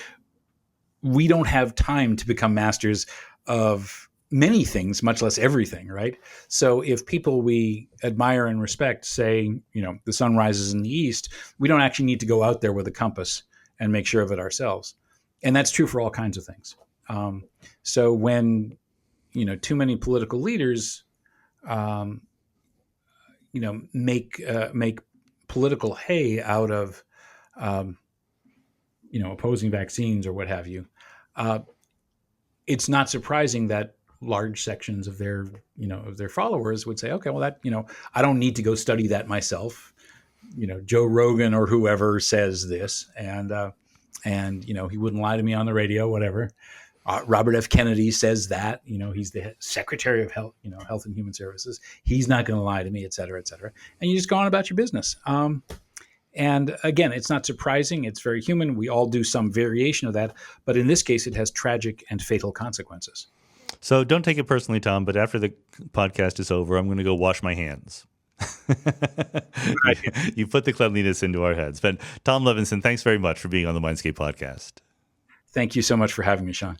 We don't have time to become masters of many things, much less everything, right? So if people we admire and respect say, the sun rises in the east, we don't actually need to go out there with a compass and make sure of it ourselves, and that's true for all kinds of things. So when too many political leaders um, make political hay out of um, opposing vaccines or what have you, uh, it's not surprising that large sections of their followers would say, okay, well, that I don't need to go study that myself. Joe Rogan or whoever says this, and he wouldn't lie to me on the radio, whatever. Robert F. Kennedy says that, he's the Secretary of Health, Health and Human Services. He's not going to lie to me, et cetera, et cetera. And you just go on about your business. And again, it's not surprising. It's very human. We all do some variation of that. But in this case, it has tragic and fatal consequences. So don't take it personally, Tom, but after the podcast is over, I'm going to go wash my hands. You put the cleanliness into our heads. But Tom Levenson, thanks very much for being on the Mindscape podcast. Thank you so much for having me, Sean.